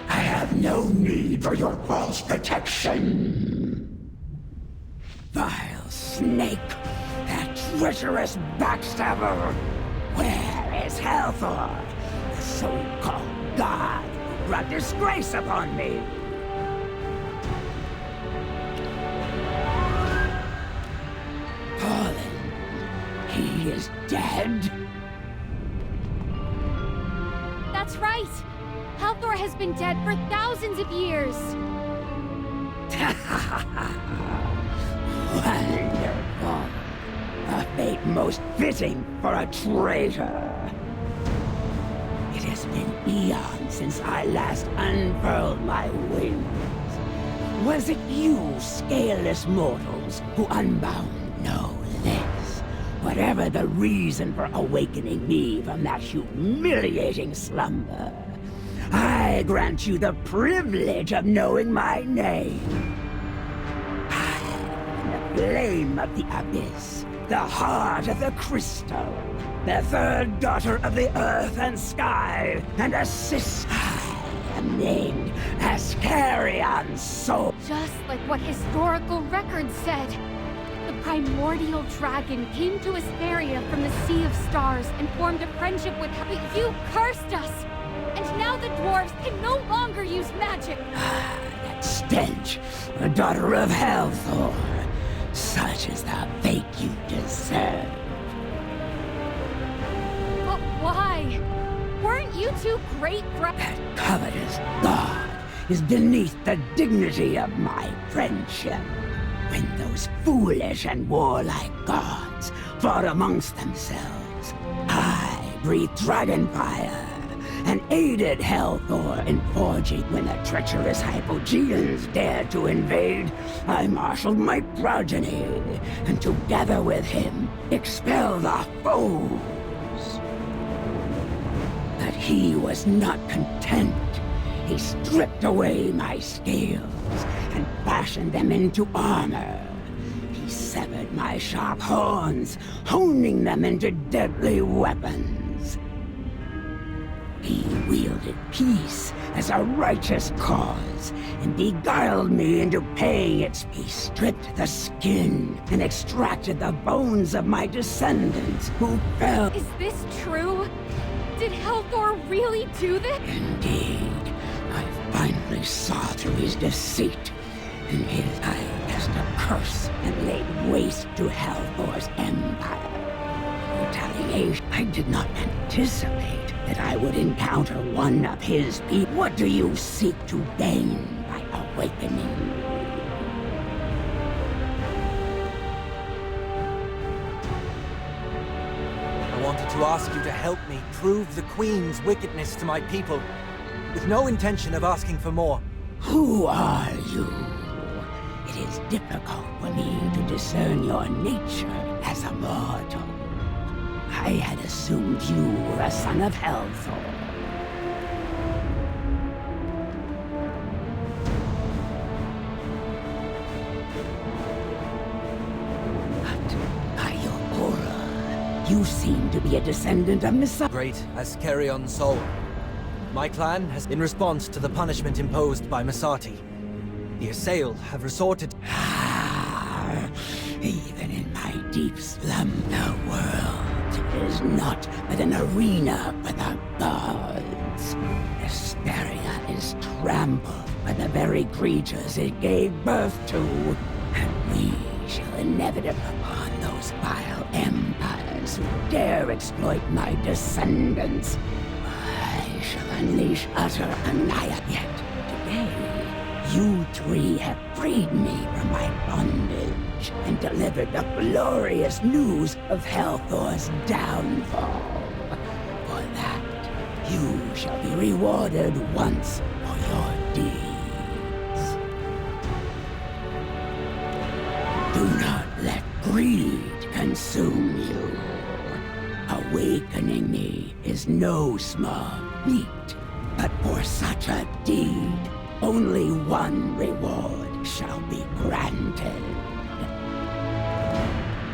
I have no need for your false protection! Vile snake! That treacherous backstabber! Where is Halthor? The so-called god who brought disgrace upon me! He is dead? That's right! Halthor has been dead for thousands of years! Wonderful! A fate most fitting for a traitor! It has been eons since I last unfurled my wings. Was it you, scaleless mortals, who unbound no less? Whatever the reason for awakening me from that humiliating slumber, I grant you the privilege of knowing my name. I am the flame of the abyss, the heart of the crystal, the third daughter of the earth and sky, and a sister. I am named Ascarion's soul. Just like what historical records said. The primordial dragon came to Ascaria from the Sea of Stars and formed a friendship with her. But you cursed us! And now the dwarves can no longer use magic! That stench! A daughter of Halthor! Such is the fate you deserve. But why? Weren't you two great That covetous god is beneath the dignity of my friendship. When those foolish and warlike gods fought amongst themselves, I breathed dragon fire and aided Halthor in forging. When the treacherous Hypogeans dared to invade, I marshaled my progeny, and together with him, expel the foes. But he was not content. He stripped away my scales and fashioned them into armor. He severed my sharp horns, honing them into deadly weapons. He wielded peace as a righteous cause, and beguiled me into paying its fee. He stripped the skin and extracted the bones of my descendants who fell. Is this true? Did Halthor really do this? Indeed. I finally saw through his deceit, and his eye cast a curse and laid waste to Halthor's empire. retaliation. I did not anticipate that I would encounter one of his people. What do you seek to gain by awakening? I wanted to ask you to help me prove the Queen's wickedness to my people, with no intention of asking for more. Who are you? It is difficult for me to discern your nature as a mortal. I had assumed you were a son of Hellthor. But by your aura, you seem to be a descendant of Messiah. Great as Carrion Sol. My clan has, in response to the punishment imposed by Masati, the Assail have resorted. Even in my deep slum, the world is not but an arena for the gods. Mysteria is trampled by the very creatures it gave birth to, and we shall inevitable upon those vile empires who dare exploit my descendants. I shall unleash utter annihilation. Yet today, you three have freed me from my bondage and delivered the glorious news of Hellthor's downfall. For that, you shall be rewarded once for your deeds. Do not let greed consume you. Awakening me is no small feat, but for such a deed, only one reward shall be granted.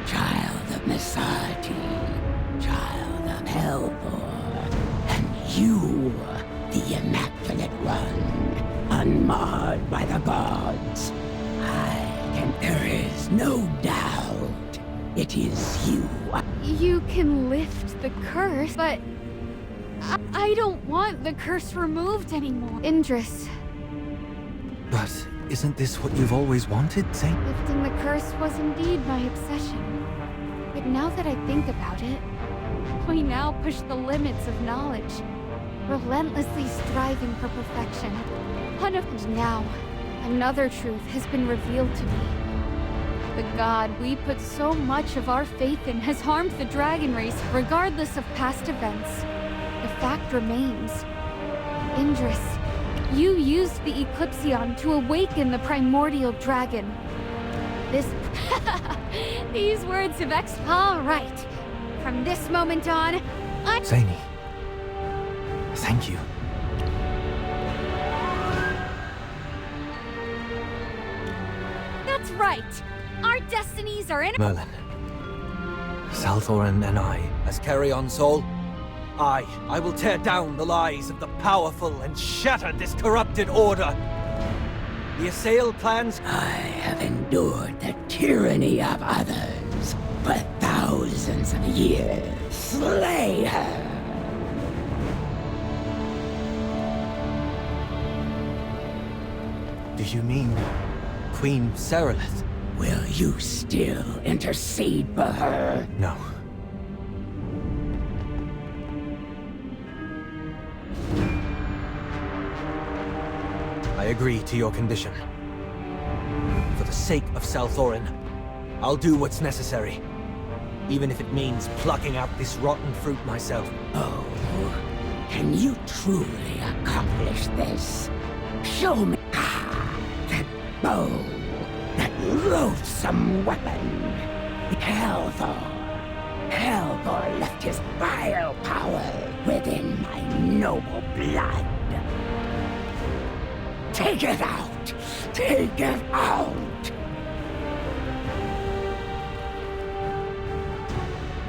Child of Masati, child of Hellthor, and you, the Immaculate One, unmarred by the gods. There is no doubt it is you. You can lift the curse, but I don't want the curse removed anymore. Indris. But isn't this what you've always wanted, Saint? Lifting the curse was indeed my obsession. But now that I think about it, we now push the limits of knowledge, relentlessly striving for perfection. And now, another truth has been revealed to me. The god we put so much of our faith in has harmed the dragon race, regardless of past events. The fact remains. Indris, you used the Eclipsion to awaken the primordial dragon. These words have all right. From this moment on, Zany, thank you. That's right. Our destinies are in— Merlin, Salthoran and I, as Carrion Sol, I will tear down the lies of the powerful and shatter this corrupted order. The Assail plans— I have endured the tyranny of others for thousands of years. Slay her! Do you mean Queen Serelith? Will you still intercede for her? No. I agree to your condition. For the sake of Salthoran, I'll do what's necessary. Even if it means plucking out this rotten fruit myself. Oh, can you truly accomplish this? Show me that bow, that loathsome weapon. Hellthor left his vile power within my noble blood. Take it out! Take it out!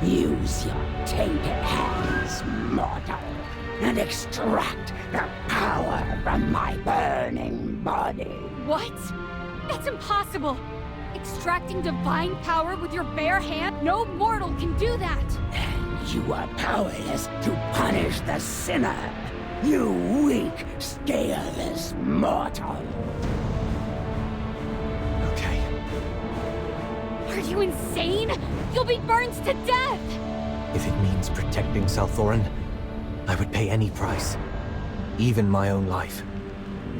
Use your tainted hands, mortal, and extract the power from my burning body. What? That's impossible! Extracting divine power with your bare hand? No mortal can do that! And you are powerless to punish the sinner, you weak, scaleless mortal. Okay. Are you insane? You'll be burned to death! If it means protecting Southorren, I would pay any price. Even my own life.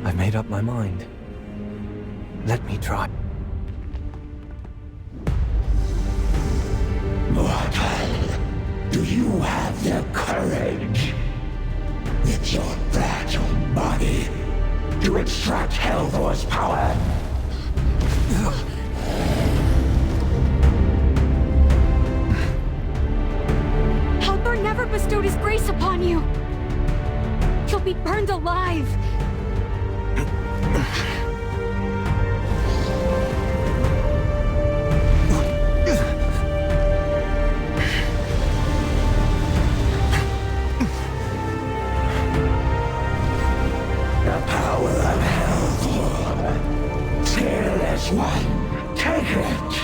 I've made up my mind. Let me try. Mortal, do you have the courage, with your fragile body, to extract Helvor's power? Helvor never bestowed his grace upon you. You'll be burned alive. The power of Helvor. Fearless one, take it.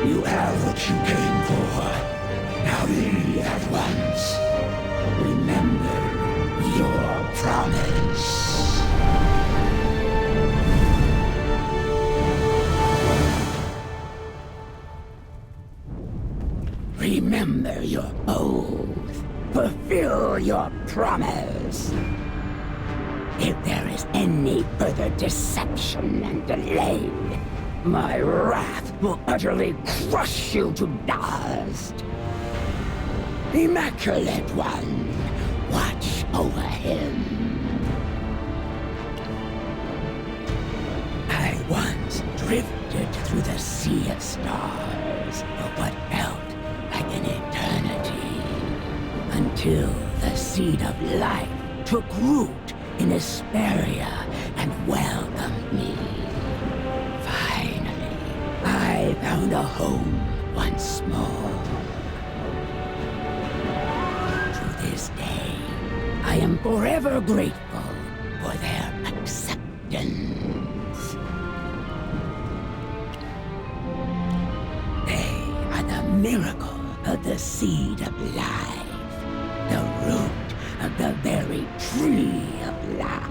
You have what you came for. Now leave at once. Remember your promise. Remember your oath. Fulfill your promise. If there is any further deception and delay, my wrath will utterly crush you to dust. Immaculate One, watch over him. I once drifted through the sea of stars for what felt like an eternity, until the seed of life took root in Hesperia and welcomed me. Finally, I found a home once more. To this day, I am forever grateful for their acceptance. They are the miracle of the seed of life, the root of the very tree of life.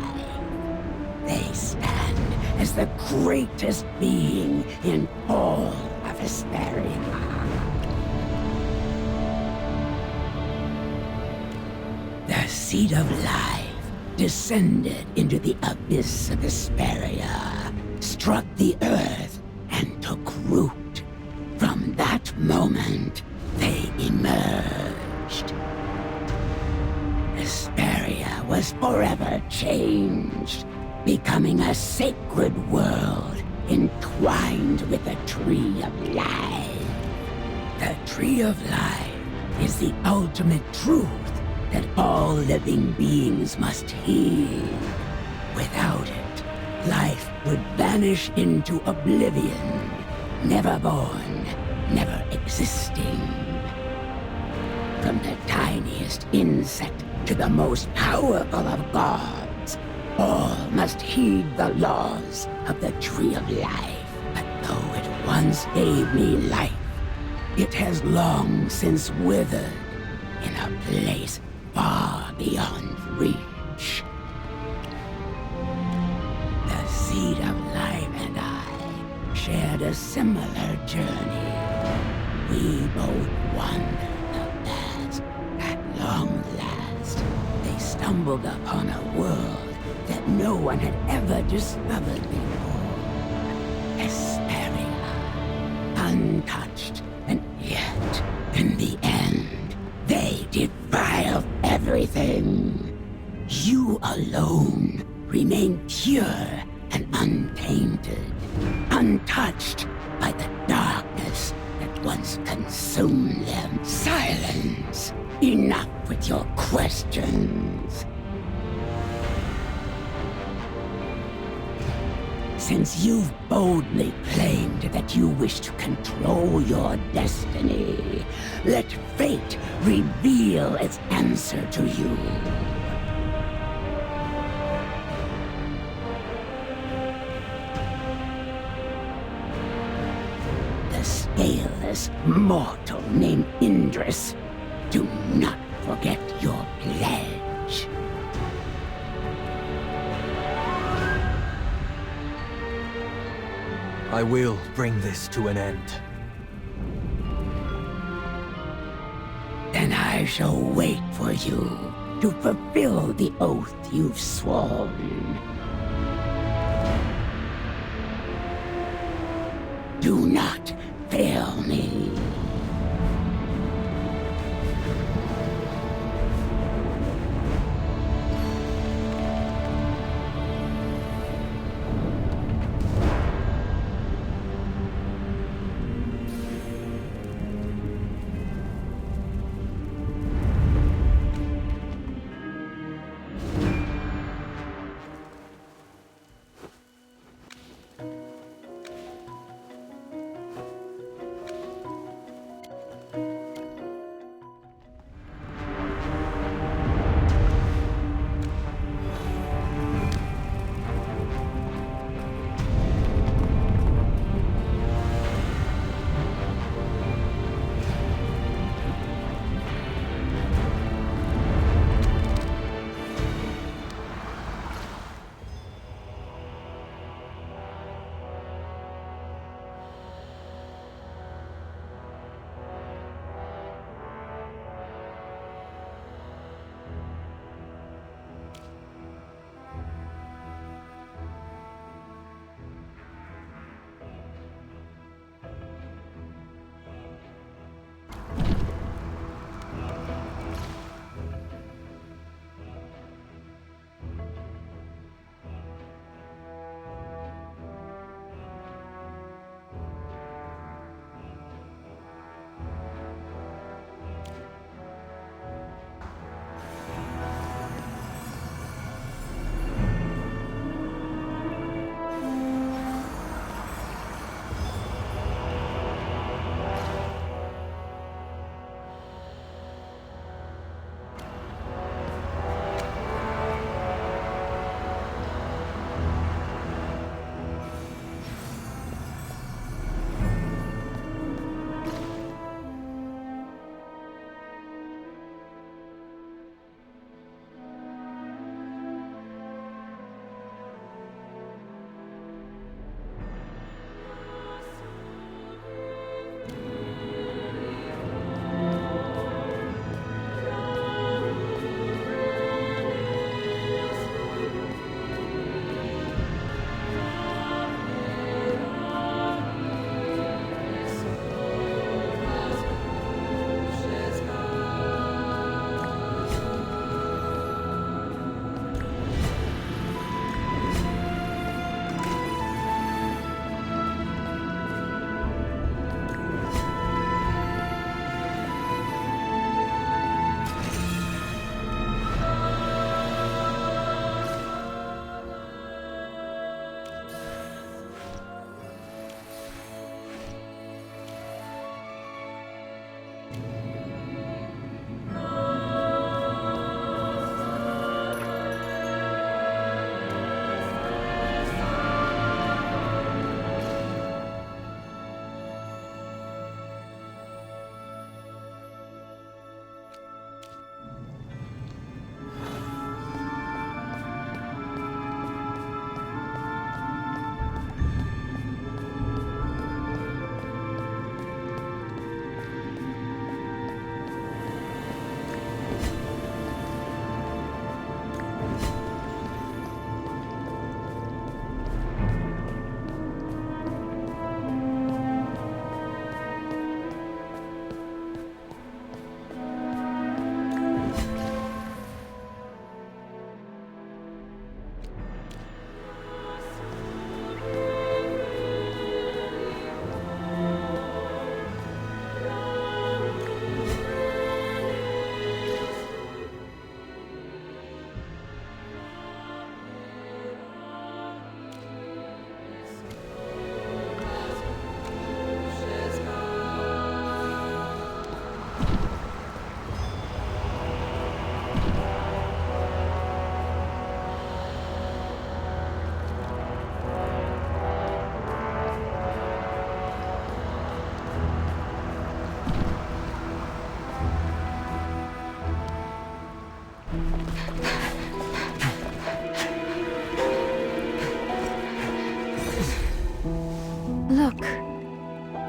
They stand as the greatest being in all of Hesperia. The seed of life descended into the abyss of Hesperia, struck the earth, and took root. From that moment, they emerged. Hesperia was forever changed, becoming a sacred world entwined with the Tree of Life. The Tree of Life is the ultimate truth that all living beings must heed. Without it, life would vanish into oblivion, never born, never existing. From the tiniest insect to the most powerful of gods, all must heed the laws of the Tree of Life. But though it once gave me life, it has long since withered in a place far beyond reach. The seed of life and I shared a similar journey. We both wandered the past. At long last, they stumbled upon a world that no one had ever discovered before. Hesperia, untouched, and yet, in the end, they defiled everything. You alone remain pure and untainted, untouched by the darkness that once consumed them. Silence! Enough with your questions. Since you've boldly claimed that you wish to control your destiny, let fate reveal its answer to you. The scaleless mortal named Indris. Do not forget your pledge. I will bring this to an end. Then I shall wait for you to fulfill the oath you've sworn. Do not fail me.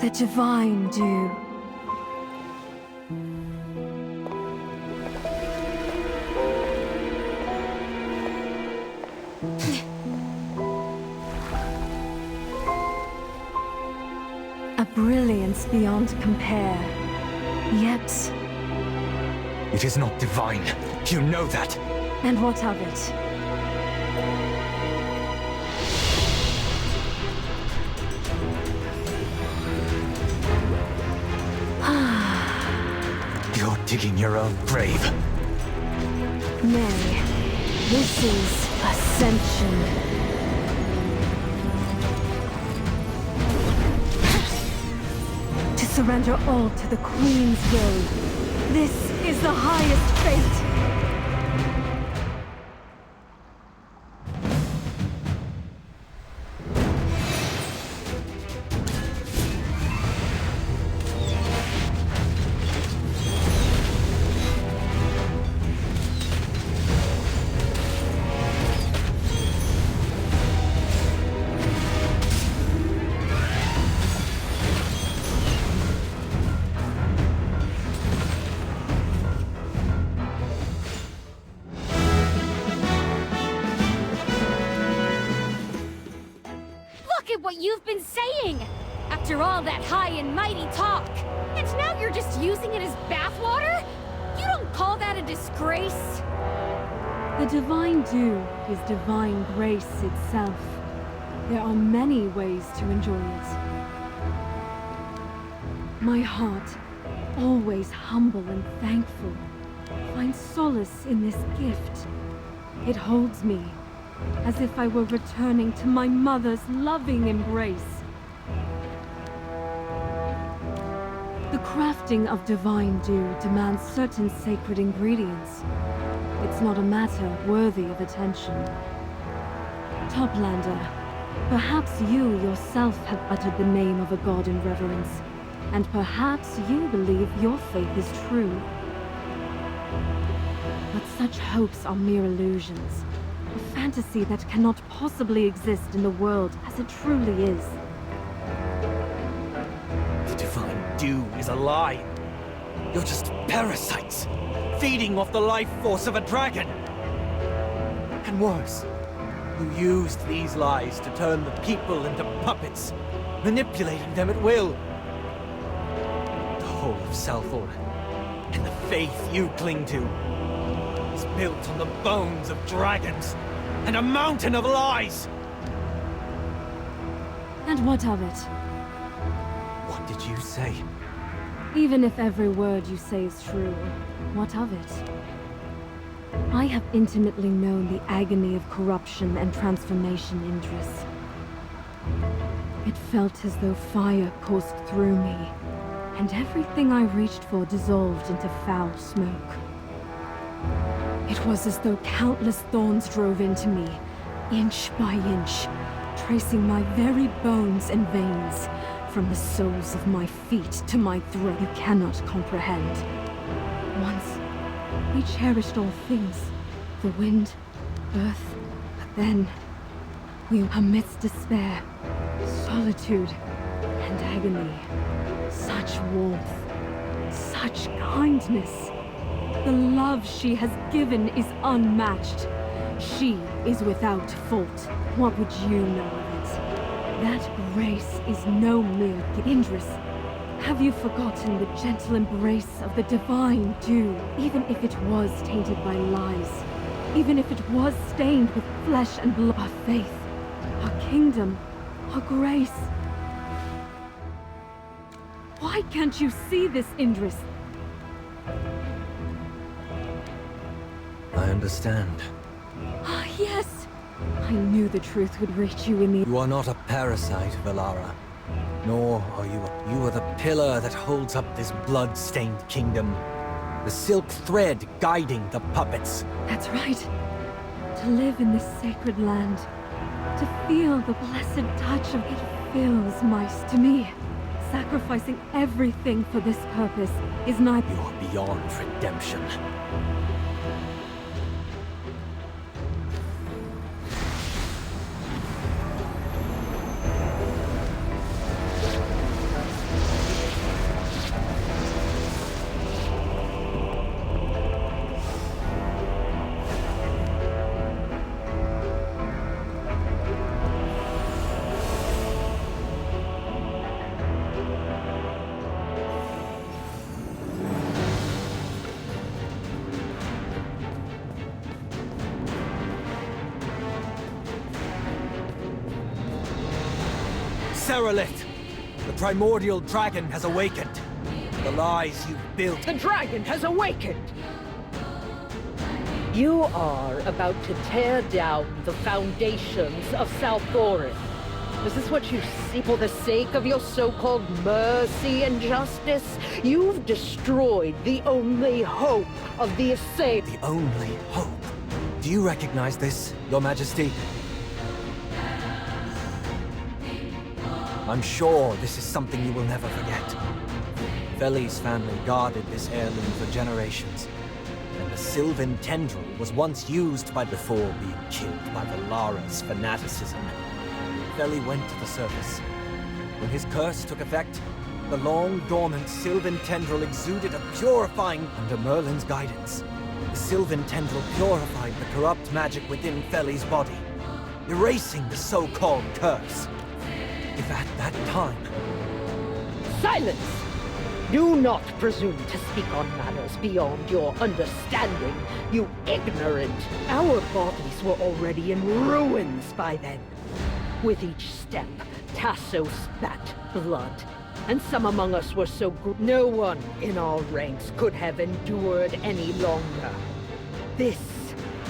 The divine dew. A brilliance beyond compare. Yet... It is not divine. You know that. And what of it? You're digging your own grave. Nay, this is ascension. To surrender all to the Queen's will. This is the highest fate. What you've been saying! After all that high and mighty talk! And now you're just using it as bathwater? You don't call that a disgrace? The divine dew is divine grace itself. There are many ways to enjoy it. My heart, always humble and thankful, finds solace in this gift. It holds me, as if I were returning to my mother's loving embrace. The crafting of divine dew demands certain sacred ingredients. It's not a matter worthy of attention. Toplander, perhaps you yourself have uttered the name of a god in reverence, and perhaps you believe your faith is true. But such hopes are mere illusions. A fantasy that cannot possibly exist in the world as it truly is. The divine dew is a lie. You're just parasites, feeding off the life force of a dragon. And worse, you used these lies to turn the people into puppets, manipulating them at will. The whole of Southorn, and the faith you cling to, is built on the bones of dragons and a mountain of lies! And what of it? What did you say? Even if every word you say is true, what of it? I have intimately known the agony of corruption and transformation in Driss. It felt as though fire coursed through me, and everything I reached for dissolved into foul smoke. It was as though countless thorns drove into me, inch by inch, tracing my very bones and veins, from the soles of my feet to my throat. You cannot comprehend. Once, we cherished all things, the wind, earth, but then, we were amidst despair, solitude, and agony. Such warmth, such kindness. The love she has given is unmatched. She is without fault. What would you know of it? That grace is no mere Indris. Have you forgotten the gentle embrace of the divine dew? Even if it was tainted by lies, even if it was stained with flesh and blood, our faith, our kingdom, our grace. Why can't you see this, Indris? I understand. Ah, yes! I knew the truth would reach you in the... You are not a parasite, Valara. Nor are you... You are the pillar that holds up this blood-stained kingdom. The silk thread guiding the puppets. That's right. To live in this sacred land. To feel the blessed touch of it fills my... To me, sacrificing everything for this purpose is not... You are beyond redemption. Serolith! The primordial dragon has awakened. The lies you built. The dragon has awakened! You are about to tear down the foundations of Salthorin. Is this what you see for the sake of your so-called mercy and justice? You've destroyed the only hope of the Assail. The only hope? Do you recognize this, Your Majesty? I'm sure this is something you will never forget. Veli's family guarded this heirloom for generations, and the Sylvan tendril was once used before being killed by Valara's fanaticism. Veli went to the surface. When his curse took effect, the long-dormant Sylvan tendril exuded a purifying under Merlin's guidance. The Sylvan tendril purified the corrupt magic within Veli's body, erasing the so-called curse. If at that time... Silence! Do not presume to speak on matters beyond your understanding, you ignorant! Our bodies were already in ruins by then. With each step, Tasso spat blood, and some among us were so no one in our ranks could have endured any longer. This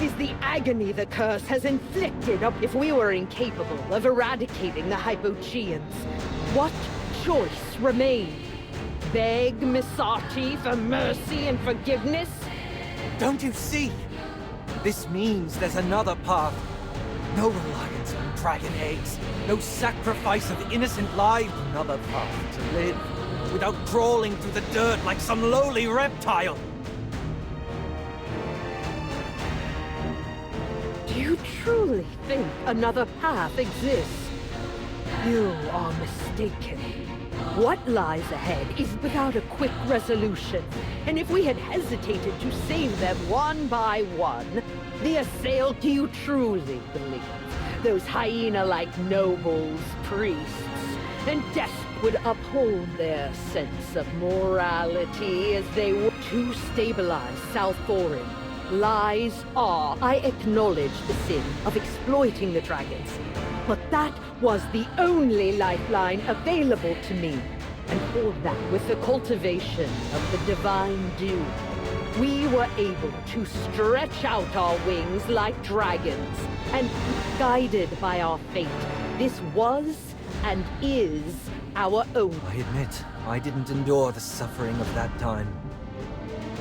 is the agony the curse has inflicted. If we were incapable of eradicating the Hypogeans, what choice remained? Beg Misati for mercy and forgiveness? Don't you see? This means there's another path. No reliance on dragon eggs. No sacrifice of innocent lives. Another path to live without crawling through the dirt like some lowly reptile. Do you truly think another path exists? You are mistaken. What lies ahead is without a quick resolution, and if we had hesitated to save them one by one, the assailed, do you truly believe those hyena-like nobles, priests, and despots would uphold their sense of morality as they were to stabilize Salthorin? Lies are. I acknowledge the sin of exploiting the dragons, but that was the only lifeline available to me. And for that, with the cultivation of the divine dew, we were able to stretch out our wings like dragons, and guided by our fate, this was and is our own. I admit, I didn't endure the suffering of that time.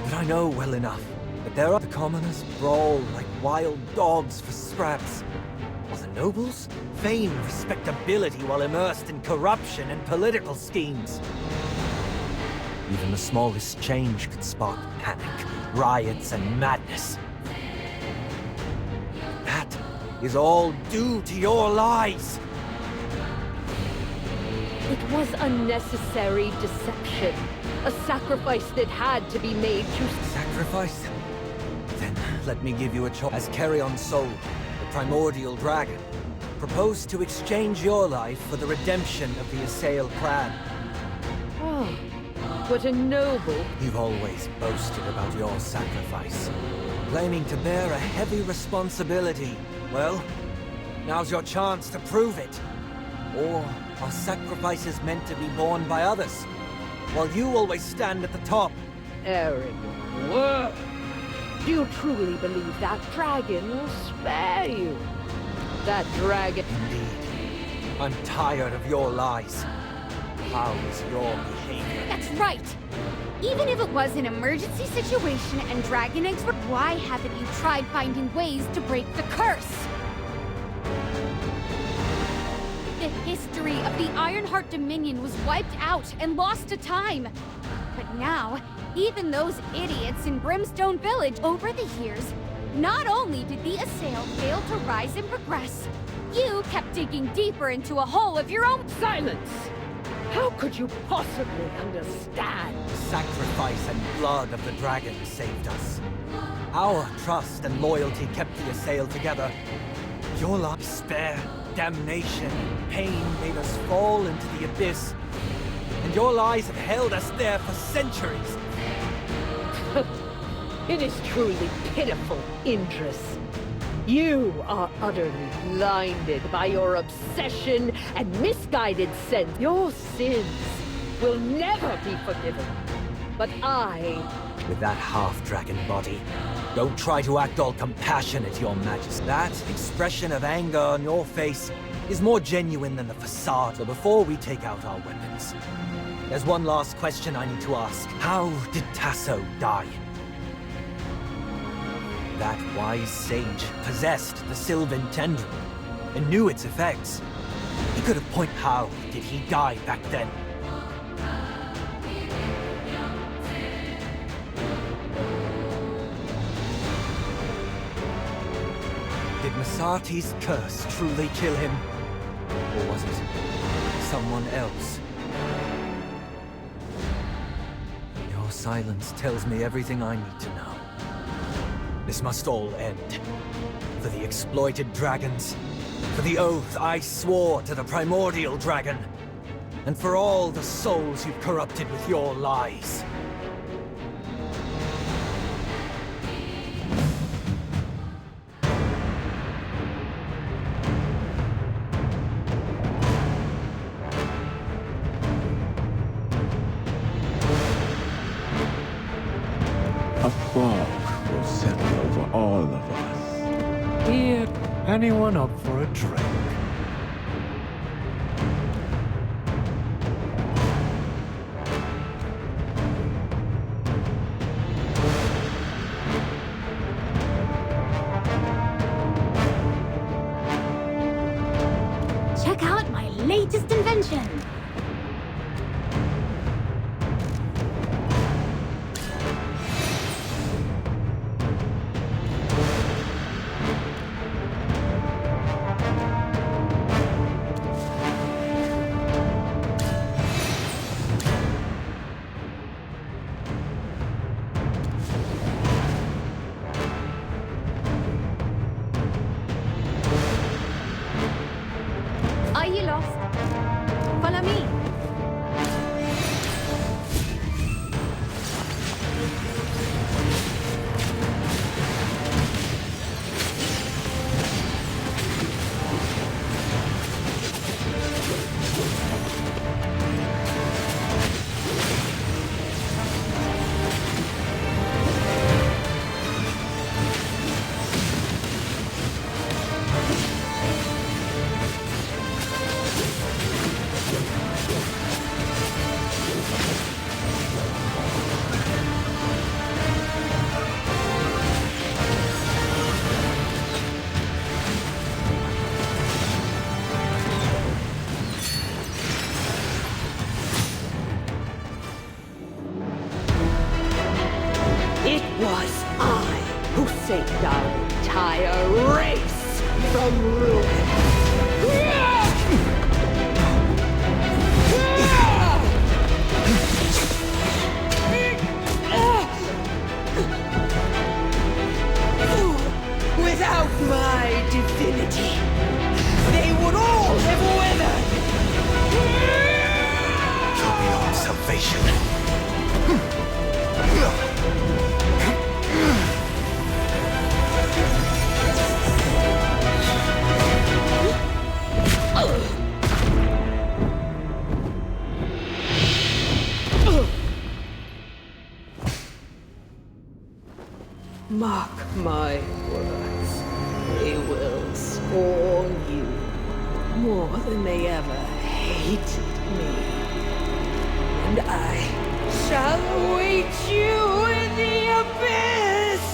But I know well enough that there are the commoners brawl like wild dogs for scraps, while the nobles feign respectability while immersed in corruption and political schemes. Even the smallest change could spark panic, riots, and madness. That is all due to your lies! It was unnecessary deception. A sacrifice that had to be made to... Sacrifice? Then let me give you a choice. As Carrion Soul, the primordial dragon, proposed to exchange your life for the redemption of the assailed clan. Oh, what a noble... You've always boasted about your sacrifice, claiming to bear a heavy responsibility. Well, now's your chance to prove it. Or are sacrifices meant to be borne by others, while you always stand at the top? Arrogant word. Do you truly believe that dragon will spare you? That dragon... Indeed. I'm tired of your lies. How is your behavior? That's right! Even if it was an emergency situation and dragon eggs were... Why haven't you tried finding ways to break the curse? The history of the Ironheart Dominion was wiped out and lost to time. But now, even those idiots in Brimstone Village over the years, not only did the assailed fail to rise and progress, you kept digging deeper into a hole of your own... Silence! How could you possibly understand? The sacrifice and blood of the dragon saved us. Our trust and loyalty kept the assailed together. Your life, despair, damnation, and pain made us fall into the abyss. And your lies have held us there for centuries. It is truly pitiful, Indris. You are utterly blinded by your obsession and misguided sense. Your sins will never be forgiven. But I... With that half-dragon body, don't try to act all compassionate, Your Majesty. That expression of anger on your face is more genuine than the facade. So before we take out our weapons, there's one last question I need to ask. How did Tasso die? That wise sage possessed the Sylvan Tendril and knew its effects. He could have pointed. How did he die back then? Did Masati's curse truly kill him? Or was it someone else? Your silence tells me everything I need to know. This must all end. For the exploited dragons, for the oath I swore to the primordial dragon, and for all the souls you've corrupted with your lies. A fog will settle over all of us. Here, anyone up for a drink? Check out my latest invention. Are you lost? Follow me. It was I who saved our entire race from ruin. Without my divinity, they would all have weathered. Your salvation. Mark my words, they will scorn you more than they ever hated me. And I shall await you in the abyss!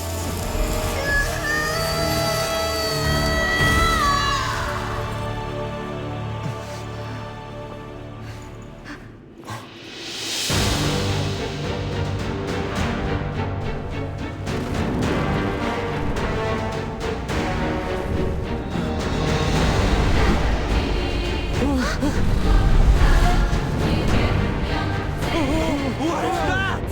What is that?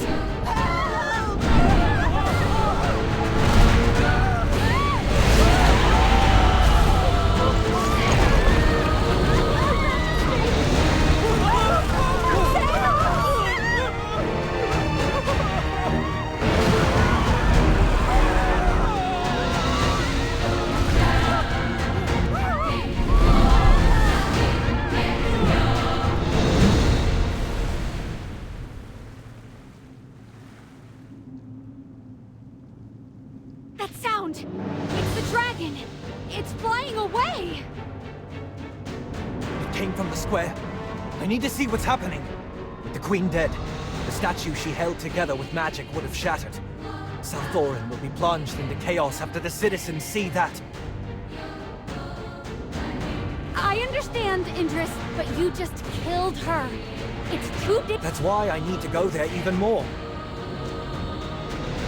dragon! It's flying away! It came from the square. I need to see what's happening. With the Queen dead, the statue she held together with magic would have shattered. South Thorin will be plunged into chaos after the citizens see that. I understand, Indris, but you just killed her. It's too That's why I need to go there even more.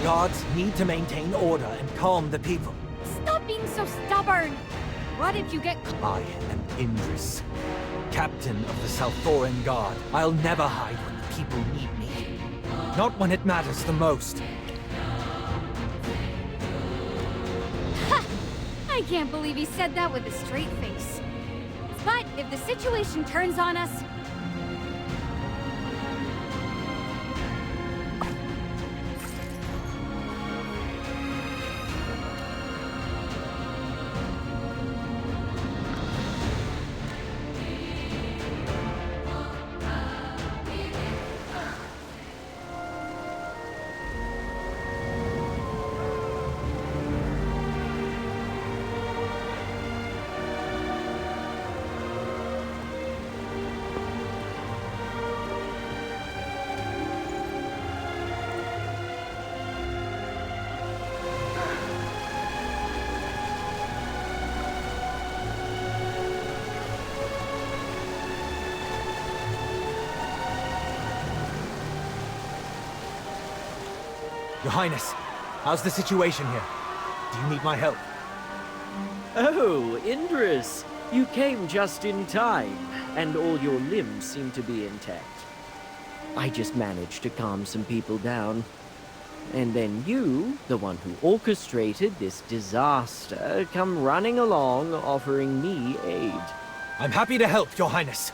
Guards need to maintain order and calm the people. Stop being so stubborn! What if you get I am Indris, captain of the South Thorin Guard. I'll never hide when the people need me. Not when it matters the most. Ha! I can't believe he said that with a straight face. But if the situation turns on us, Your Highness, how's the situation here? Do you need my help? Oh, Indris! You came just in time, and all your limbs seem to be intact. I just managed to calm some people down. And then you, the one who orchestrated this disaster, come running along offering me aid. I'm happy to help, Your Highness.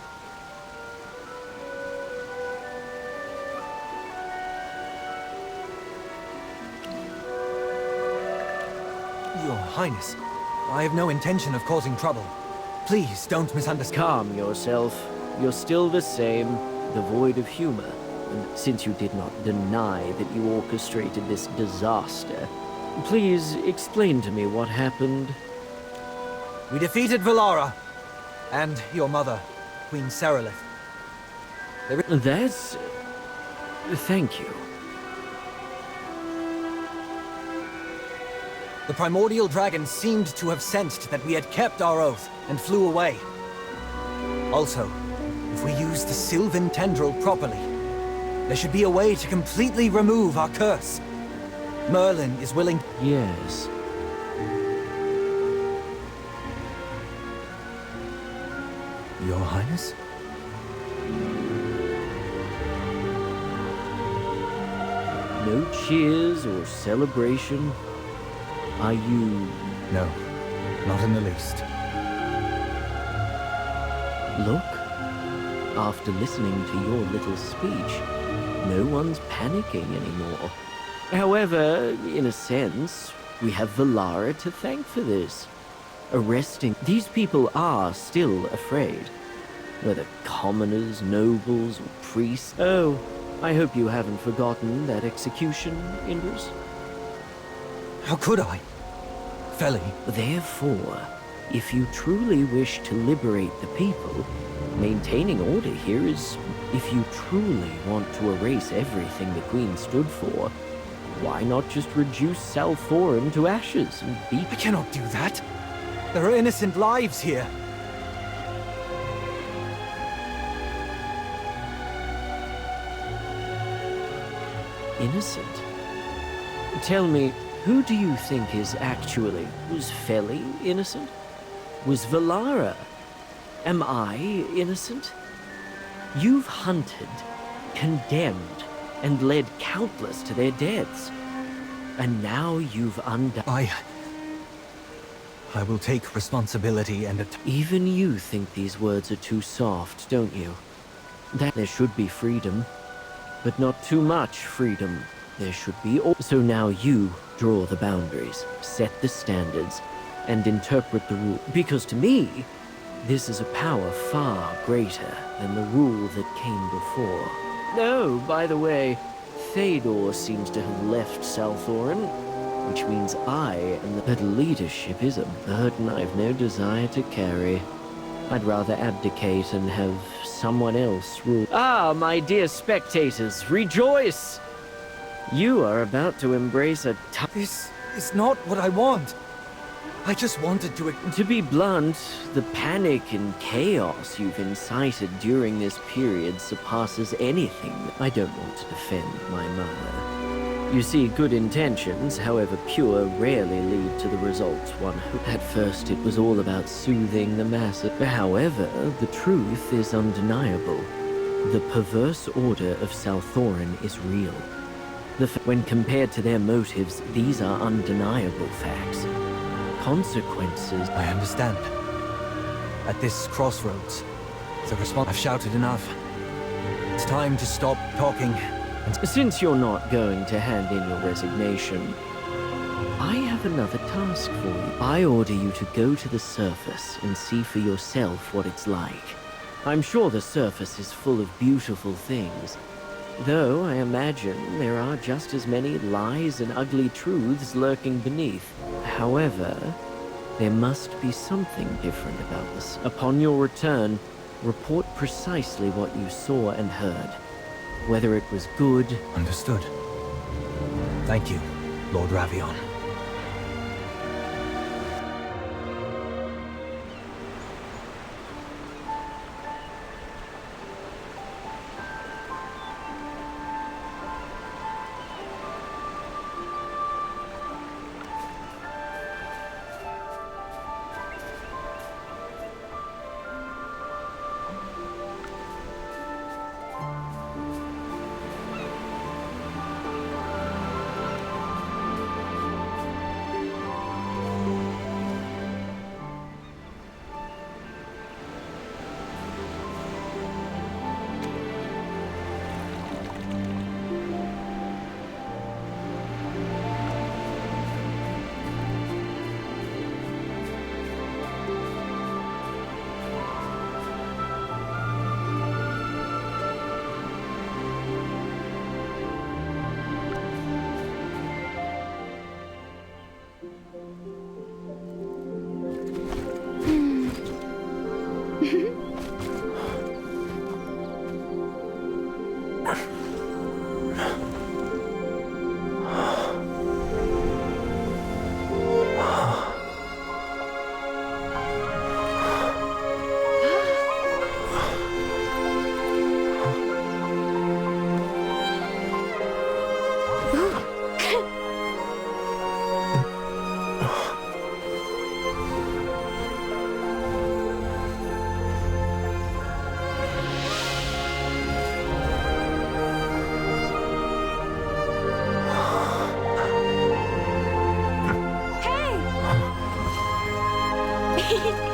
Your Highness, I have no intention of causing trouble. Please, don't misunderstand. Calm yourself. You're still the same, devoid of humor. And since you did not deny that you orchestrated this disaster, please explain to me what happened. We defeated Valara, and your mother, Queen Serelith. That's... thank you. The primordial dragon seemed to have sensed that we had kept our oath and flew away. Also, if we use the Sylvan Tendril properly, there should be a way to completely remove our curse. Merlin is willing... Yes. Your Highness? No cheers or celebration? Are you... No, not in the least. Look, after listening to your little speech, no one's panicking anymore. However, in a sense, we have Valara to thank for this. Arresting... These people are still afraid. Whether commoners, nobles, or priests... Oh, I hope you haven't forgotten that execution, Indris. How could I? Feli. Therefore, if you truly wish to liberate the people, maintaining order here is... If you truly want to erase everything the Queen stood for, why not just reduce South Thorin to ashes and be... I cannot do that. There are innocent lives here. Innocent? Tell me, who do you think is actually... Was Feli innocent? Was Valara? Am I innocent? You've hunted, condemned, and led countless to their deaths. And now you've undone... I will take responsibility and... Even you think these words are too soft, don't you? That there should be freedom, but not too much freedom. There should be... So now you draw the boundaries, set the standards, and interpret the rule. Because to me, this is a power far greater than the rule that came before. No, by the way, Théodore seems to have left South Thorin. which means I am the... But leadership is a burden I've no desire to carry. I'd rather abdicate and have someone else rule. Ah, my dear spectators, rejoice! You are about to embrace a This is not what I want. I just wanted to... To be blunt, the panic and chaos you've incited during this period surpasses anything. I don't want to defend my mother. You see, good intentions, however pure, rarely lead to the results one hoped. At first, it was all about soothing the masses. However, the truth is undeniable. The perverse order of Southoran is real. When compared to their motives, these are undeniable facts. Consequences... I understand. At this crossroads, the response... I've shouted enough. It's time to stop talking and... Since you're not going to hand in your resignation, I have another task for you. I order you to go to the surface and see for yourself what it's like. I'm sure the surface is full of beautiful things, though I imagine there are just as many lies and ugly truths lurking beneath. However, there must be something different about this. Upon your return, report precisely what you saw and heard. Whether it was good... Understood. Thank you, Lord Ravion. Hey!